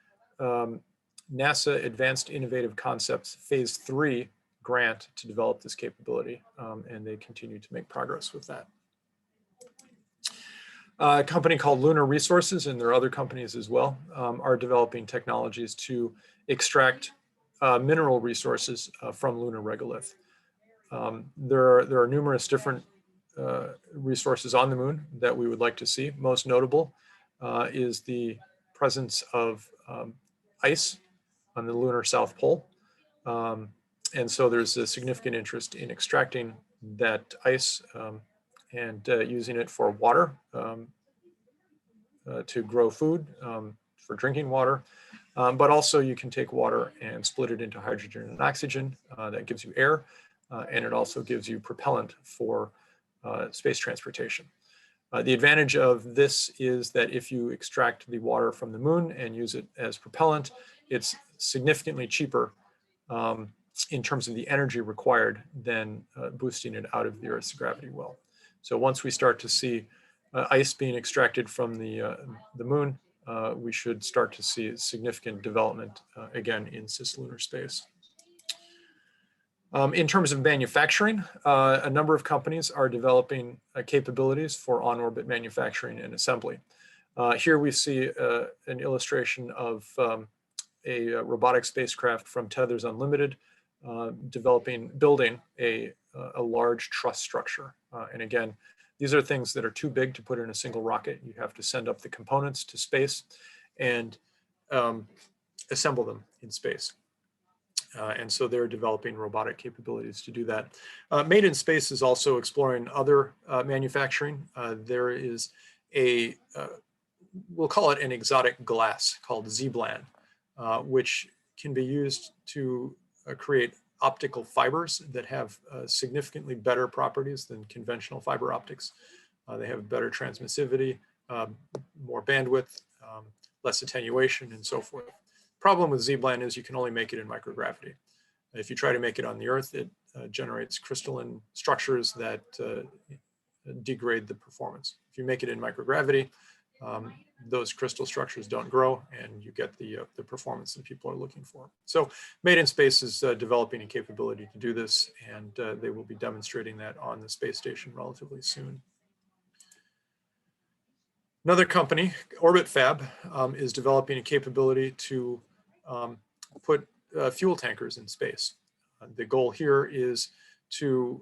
NASA Advanced Innovative Concepts Phase 3 grant to develop this capability, and they continue to make progress with that. A company called Lunar Resources, and there are other companies as well, are developing technologies to extract mineral resources from lunar regolith. There are numerous different resources on the moon that we would like to see. Most notable is the presence of ice on the lunar South Pole. And so there's a significant interest in extracting that ice and using it for water to grow food, for drinking water. But also you can take water and split it into hydrogen and oxygen. That gives you air, and it also gives you propellant for space transportation. The advantage of this is that if you extract the water from the moon and use it as propellant, it's significantly cheaper in terms of the energy required than boosting it out of the Earth's gravity well. So once we start to see ice being extracted from the moon, we should start to see significant development again in cislunar space. In terms of manufacturing, a number of companies are developing capabilities for on-orbit manufacturing and assembly. Here we see an illustration of a robotic spacecraft from Tethers Unlimited building a large truss structure. And again, these are things that are too big to put in a single rocket. You have to send up the components to space and assemble them in space. And so they're developing robotic capabilities to do that. Made in Space is also exploring other manufacturing. There is we'll call it an exotic glass called Z-bland, which can be used to create optical fibers that have significantly better properties than conventional fiber optics. They have better transmissivity, more bandwidth, less attenuation, and so forth. Problem with Z-bland is you can only make it in microgravity. If you try to make it on the Earth, it generates crystalline structures that degrade the performance. If you make it in microgravity, those crystal structures don't grow and you get the performance that people are looking for. So Made in Space is developing a capability to do this, and they will be demonstrating that on the space station relatively soon. Another company, Orbit Fab, is developing a capability to put fuel tankers in space. The goal here is to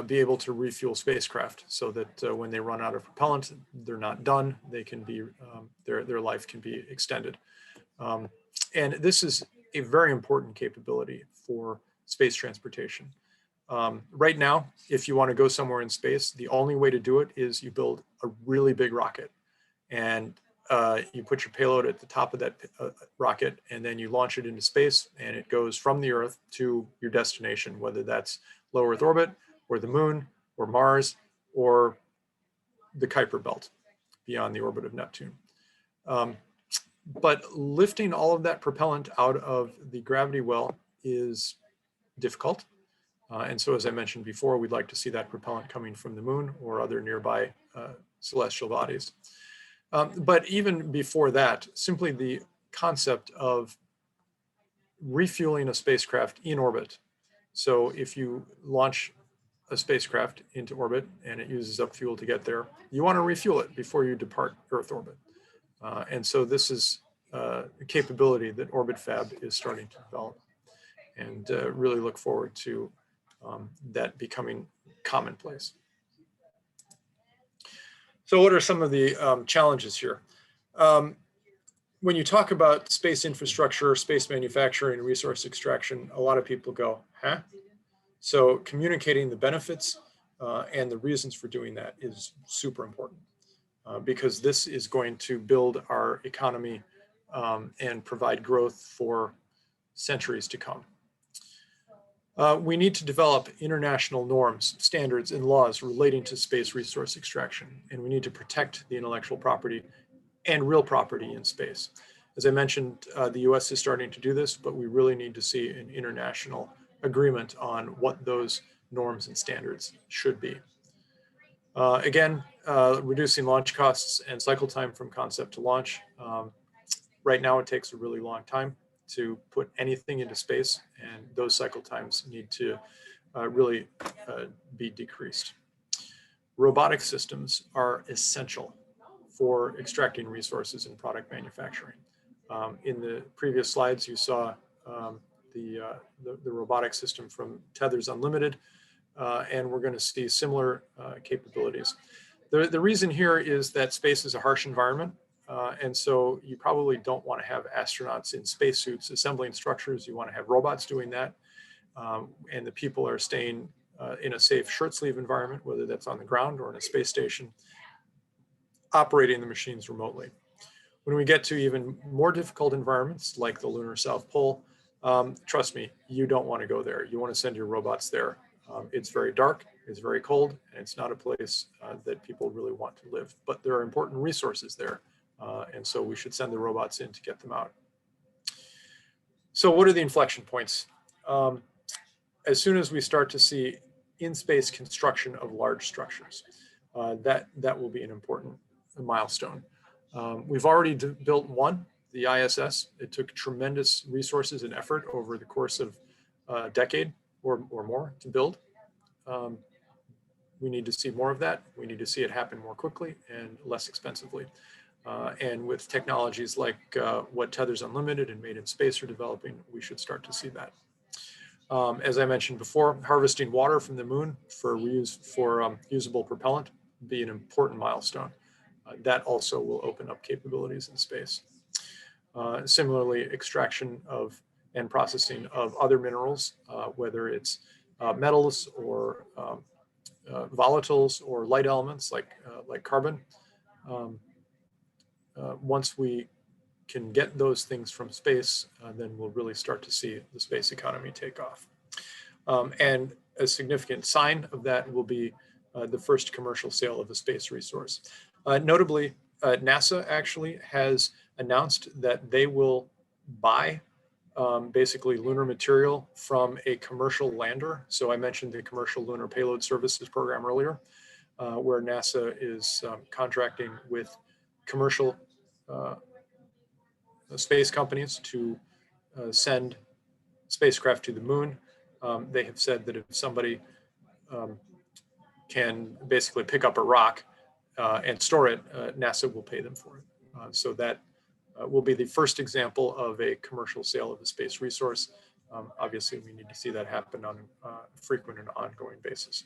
be able to refuel spacecraft so that when they run out of propellant, they're not done. They can be, their life can be extended. And this is a very important capability for space transportation. Right now, if you want to go somewhere in space, the only way to do it is you build a really big rocket and you put your payload at the top of that rocket, and then you launch it into space, and it goes from the Earth to your destination, whether that's low Earth orbit, or the moon, or Mars, or the Kuiper belt beyond the orbit of Neptune. But lifting all of that propellant out of the gravity well is difficult. And so, as I mentioned before, we'd like to see that propellant coming from the moon or other nearby celestial bodies. But even before that, simply the concept of refueling a spacecraft in orbit. So if you launch a spacecraft into orbit and it uses up fuel to get there, you want to refuel it before you depart Earth orbit. And so this is a capability that Orbit Fab is starting to develop, and really look forward to that becoming commonplace. So what are some of the challenges here? When you talk about space infrastructure, space manufacturing, resource extraction, a lot of people go, huh? So communicating the benefits and the reasons for doing that is super important because this is going to build our economy and provide growth for centuries to come. We need to develop international norms, standards, and laws relating to space resource extraction, and we need to protect the intellectual property and real property in space. As I mentioned, the US is starting to do this, but we really need to see an international agreement on what those norms and standards should be. Again, reducing launch costs and cycle time from concept to launch. Right now, it takes a really long time to put anything into space, and those cycle times need to really be decreased. robotic systems are essential for extracting resources in product manufacturing. In the previous slides, you saw the robotic system from Tethers Unlimited, and we're going to see similar capabilities. The reason here is that space is a harsh environment, and so you probably don't want to have astronauts in spacesuits assembling structures. You want to have robots doing that, and the people are staying in a safe shirt sleeve environment, whether that's on the ground or in a space station, operating the machines remotely. When we get to even more difficult environments like the lunar South Pole, trust me, you don't want to go there. You want to send your robots there. It's very dark, it's very cold, and it's not a place that people really want to live. But there are important resources there, and so we should send the robots in to get them out. So what are the inflection points? As soon as we start to see in-space construction of large structures, that will be an important milestone. We've already built one, the ISS. It took tremendous resources and effort over the course of a decade or more to build. We need to see more of that. We need to see it happen more quickly and less expensively. And with technologies like what Tethers Unlimited and Made in Space are developing, we should start to see that. As I mentioned before, harvesting water from the moon for usable propellant would be an important milestone. That also will open up capabilities in space. Similarly, extraction of and processing of other minerals, whether it's metals or volatiles or light elements like carbon. Once we can get those things from space, then we'll really start to see the space economy take off. And a significant sign of that will be the first commercial sale of a space resource. Notably, NASA actually has announced that they will buy basically lunar material from a commercial lander. So I mentioned the Commercial Lunar Payload Services program earlier, where NASA is contracting with commercial space companies to send spacecraft to the moon. They have said that if somebody can basically pick up a rock and store it, NASA will pay them for it. So that will be the first example of a commercial sale of a space resource. Obviously, we need to see that happen on a frequent and ongoing basis.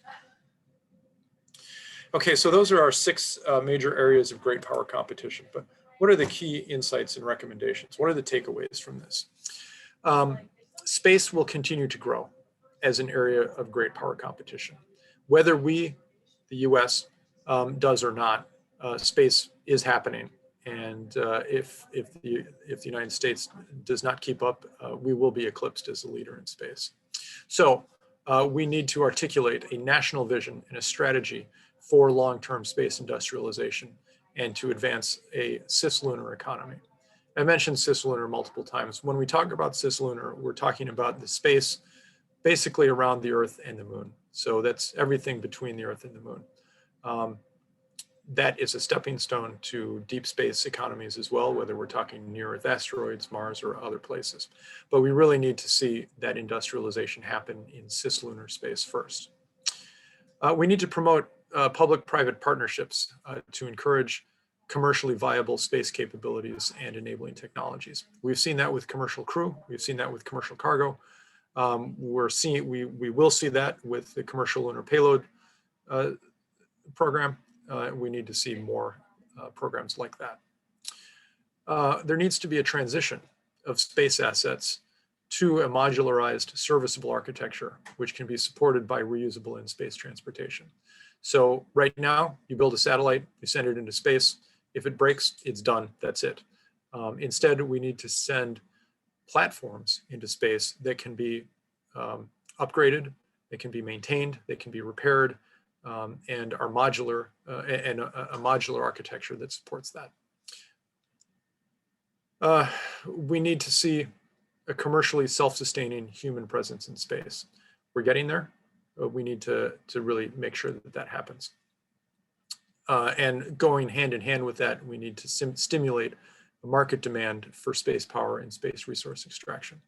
Okay, so those are our 6 major areas of great power competition. But what are the key insights and recommendations? What are the takeaways from this? Space will continue to grow as an area of great power competition. Whether we, the US, does or not, space is happening. And if the United States does not keep up, we will be eclipsed as a leader in space. So we need to articulate a national vision and a strategy for long-term space industrialization and to advance a cislunar economy. I mentioned cislunar multiple times. When we talk about cislunar, we're talking about the space basically around the Earth and the moon. So that's everything between the Earth and the moon. That is a stepping stone to deep space economies as well, whether we're talking near Earth asteroids, Mars, or other places. But we really need to see that industrialization happen in cislunar space first. We need to promote public-private partnerships to encourage commercially viable space capabilities and enabling technologies. We've seen that with commercial crew. We've seen that with commercial cargo. We will see that with the Commercial Lunar Payload program. We need to see more programs like that. There needs to be a transition of space assets to a modularized serviceable architecture, which can be supported by reusable in-space transportation. So right now, you build a satellite, you send it into space. If it breaks, it's done, that's it. Instead, we need to send platforms into space that can be upgraded, they can be maintained, they can be repaired, and are modular, and a modular architecture that supports that. We need to see a commercially self-sustaining human presence in space. We're getting there, but we need to really make sure that that happens. And going hand in hand with that, we need to stimulate a market demand for space power and space resource extraction.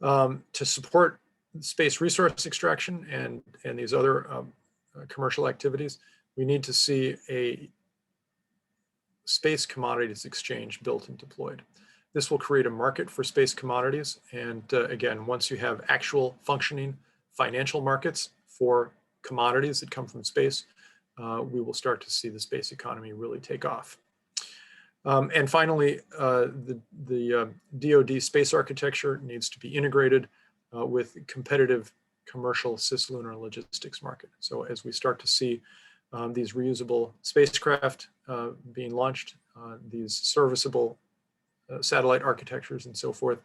To support space resource extraction and these other commercial activities, we need to see a space commodities exchange built and deployed. This will create a market for space commodities. And again, once you have actual functioning financial markets for commodities that come from space, we will start to see the space economy really take off. And finally, the DoD space architecture needs to be integrated with competitive commercial cislunar logistics market. So as we start to see these reusable spacecraft being launched, these serviceable satellite architectures and so forth,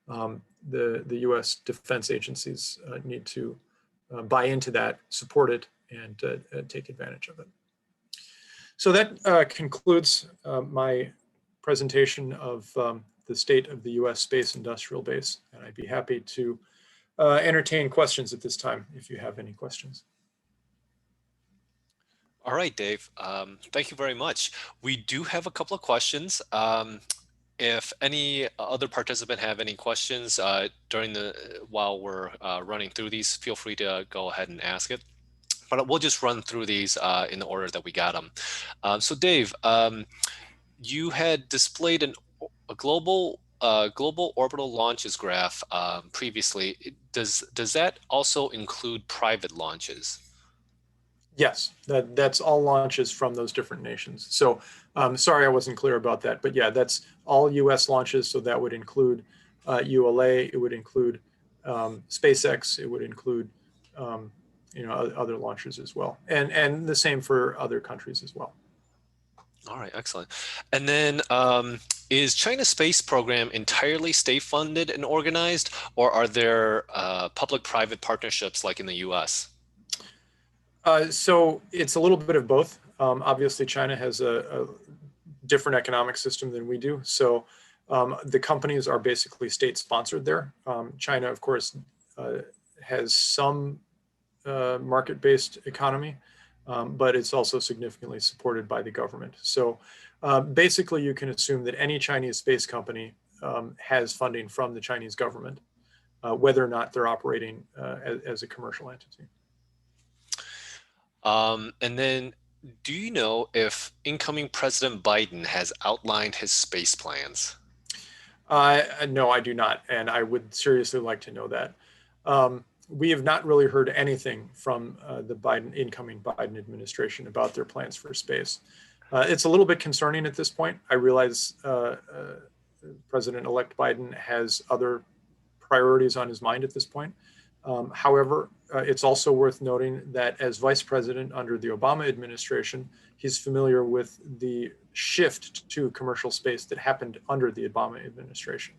the US defense agencies need to buy into that, support it, and take advantage of it. So that concludes my presentation of the state of the US space industrial base. And I'd be happy to entertain questions at this time if you have any questions. All right, Dave. Thank you very much. We do have a couple of questions. If any other participant have any questions while we're running through these, feel free to go ahead and ask it. But we'll just run through these in the order that we got them. So Dave, you had displayed a global orbital launches graph previously. Does that also include private launches? Yes, that's all launches from those different nations. So sorry I wasn't clear about that, but yeah, that's all US launches. So that would include ULA, it would include SpaceX, it would include other launchers as well. And the same for other countries as well. All right, excellent. And then is China's space program entirely state funded and organized, or are there public-private partnerships like in the US? So it's a little bit of both. Obviously, China has a different economic system than we do. So the companies are basically state sponsored there. China, of course, has some market-based economy, but it's also significantly supported by the government. So basically, you can assume that any Chinese space company has funding from the Chinese government, whether or not they're operating as a commercial entity. And then, do you know if incoming President Biden has outlined his space plans? No, I do not, and I would seriously like to know that. We have not really heard anything from the incoming Biden administration about their plans for space. It's a little bit concerning at this point. I realize President-elect Biden has other priorities on his mind at this point. However, it's also worth noting that as vice president under the Obama administration, he's familiar with the shift to commercial space that happened under the Obama administration.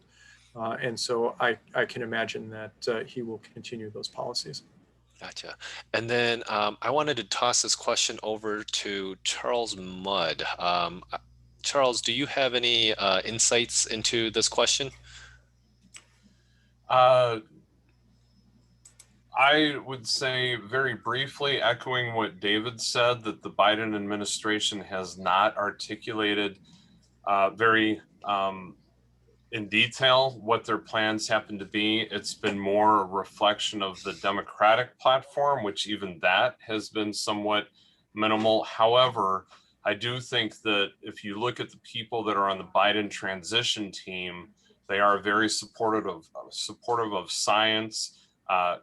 And so I can imagine that he will continue those policies. Gotcha. And then I wanted to toss this question over to Charles Mudd. Charles, do you have any insights into this question? I would say very briefly, echoing what David said, that the Biden administration has not articulated very in detail what their plans happen to be. It's been more a reflection of the Democratic platform, which even that has been somewhat minimal. However, I do think that if you look at the people that are on the Biden transition team, they are very supportive of science,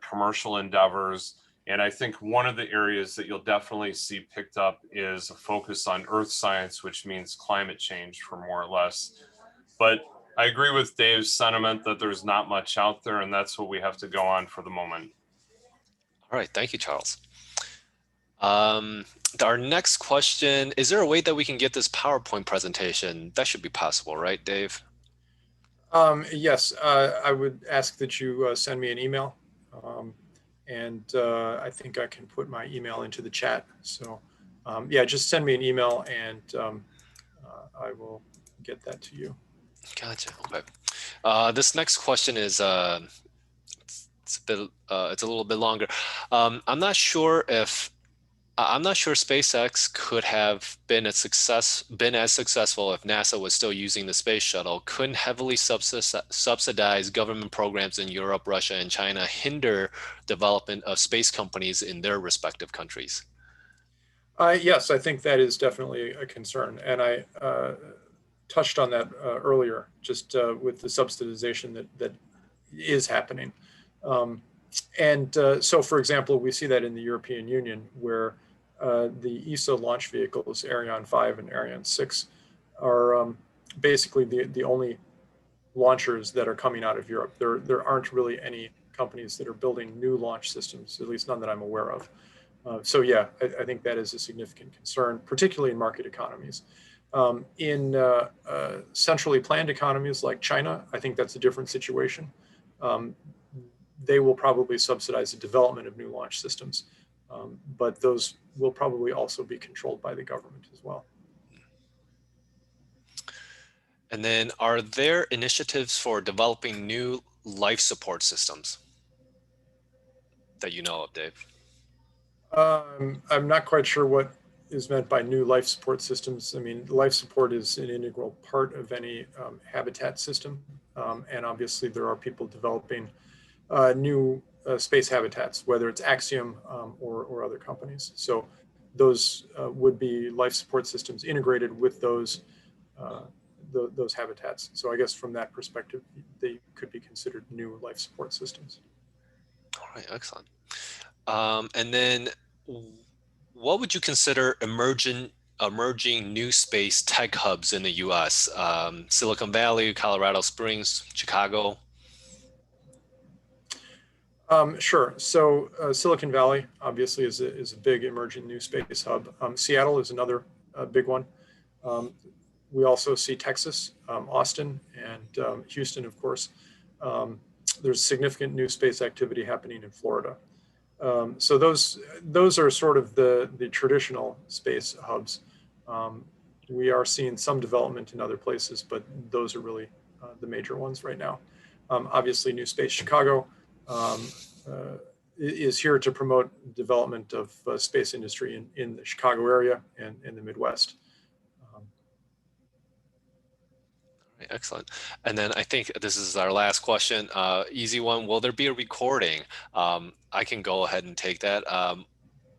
commercial endeavors. And I think one of the areas that you'll definitely see picked up is a focus on earth science, which means climate change for more or less. But I agree with Dave's sentiment that there's not much out there, and that's what we have to go on for the moment. All right, thank you, Charles. Our next question, is there a way that we can get this PowerPoint presentation? That should be possible, right, Dave? Yes, I would ask that you send me an email. And I think I can put my email into the chat. So yeah, just send me an email and I will get that to you. Gotcha. Okay. This next question is it's a little bit longer. I'm not sure if I'm not sure SpaceX could have been as successful if NASA was still using the space shuttle. Couldn't heavily subsidize government programs in Europe, Russia, and China hinder development of space companies in their respective countries? Yes, I think that is definitely a concern, and I touched on that earlier, just with the subsidization that is happening. Um, and so, for example, we see that in the European Union, where the ESA launch vehicles, Ariane 5 and Ariane 6, are basically the only launchers that are coming out of Europe. There aren't really any companies that are building new launch systems, at least none that I'm aware of. So yeah, I think that is a significant concern, particularly in market economies. In centrally planned economies like China, I think that's a different situation. Um, they will probably subsidize the development of new launch systems, but those will probably also be controlled by the government as well. And then are there initiatives for developing new life support systems that you know of, Dave? I'm not quite sure what is meant by new life support systems. I mean, life support is an integral part of any habitat system. And obviously, there are people developing new space habitats, whether it's Axiom or other companies. So those would be life support systems integrated with uh, those habitats. So I guess from that perspective, they could be considered new life support systems. All right, excellent. And then what would you consider emerging new space tech hubs in the US? Silicon Valley, Colorado Springs, Chicago. Sure. So Silicon Valley obviously is a big emerging new space hub. Seattle is another big one. Um, we also see Texas, Austin, and Houston, of course. Um, there's significant new space activity happening in Florida. So those are sort of the traditional space hubs. Um, we are seeing some development in other places, but those are really the major ones right now. Obviously, New Space Chicago um, is here to promote development of space industry in the Chicago area and in the Midwest. Um, Right, excellent. And then I think this is our last question. Easy one. Will there be a recording? I can go ahead and take that.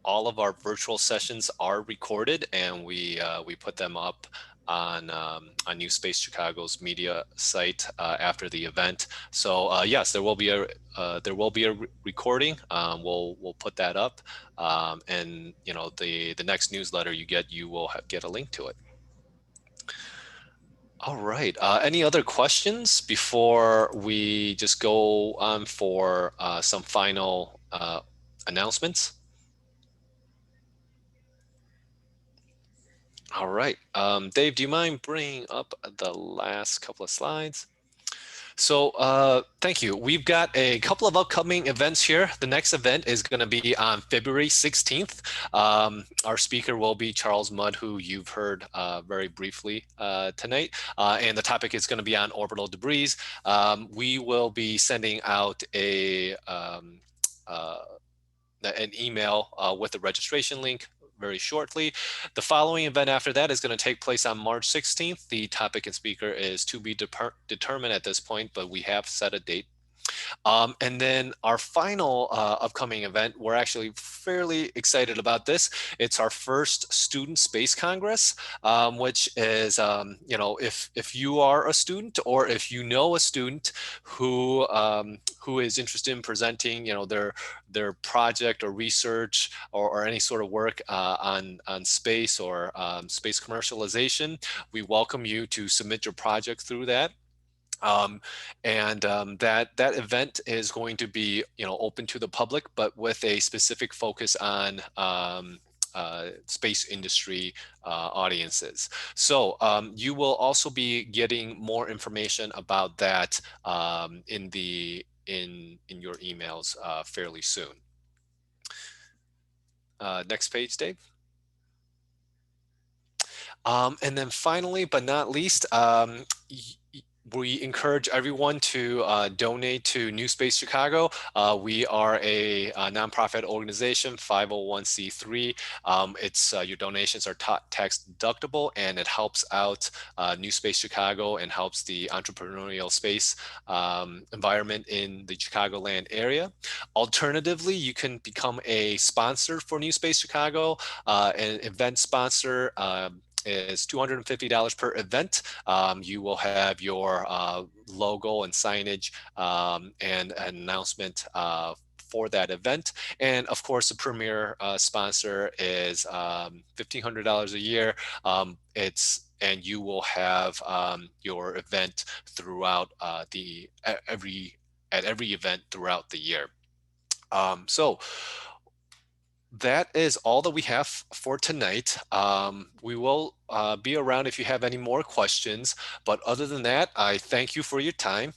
All of our virtual sessions are recorded, and we put them up on New Space Chicago's media site after the event. So yes, there will be a recording. We'll put that up, and you know the next newsletter you get, you will get a link to it. All right. Any other questions before we just go on for some final announcements? All right. Dave, do you mind bringing up the last couple of slides? So thank you. We've got a couple of upcoming events here. The next event is going to be on February 16th. Our speaker will be Charles Mudd, who you've heard very briefly tonight. And the topic is going to be on orbital debris. We will be sending out an email with a registration link very shortly. The following event after that is going to take place on March 16th. The topic and speaker is to be determined at this point, but we have set a date. And then our final upcoming event, we're actually fairly excited about this. It's our first Student Space Congress, which is, you know, if you are a student or if you know a student who is interested in presenting, you know, their project or research or any sort of work on space or space commercialization, we welcome you to submit your project through that. That event is going to be, you know, open to the public, but with a specific focus on space industry audiences. So you will also be getting more information about that in your emails fairly soon. Next page, Dave. And then finally, but not least, we encourage everyone to donate to NewSpace Chicago. We are a nonprofit organization, 501c3. It's your donations are tax deductible, and it helps out NewSpace Chicago and helps the entrepreneurial space environment in the Chicagoland area. Alternatively, you can become a sponsor for NewSpace Chicago, an event sponsor. Is $250 per event. You will have your logo and signage and an announcement for that event. And of course, the premier sponsor is $1,500 a year. And you will have your event throughout at every event throughout the year. So that is all that we have for tonight. We will be around if you have any more questions. But other than that, I thank you for your time.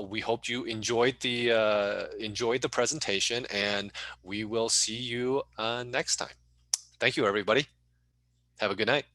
We hope you enjoyed the presentation, and we will see you next time. Thank you, everybody. Have a good night.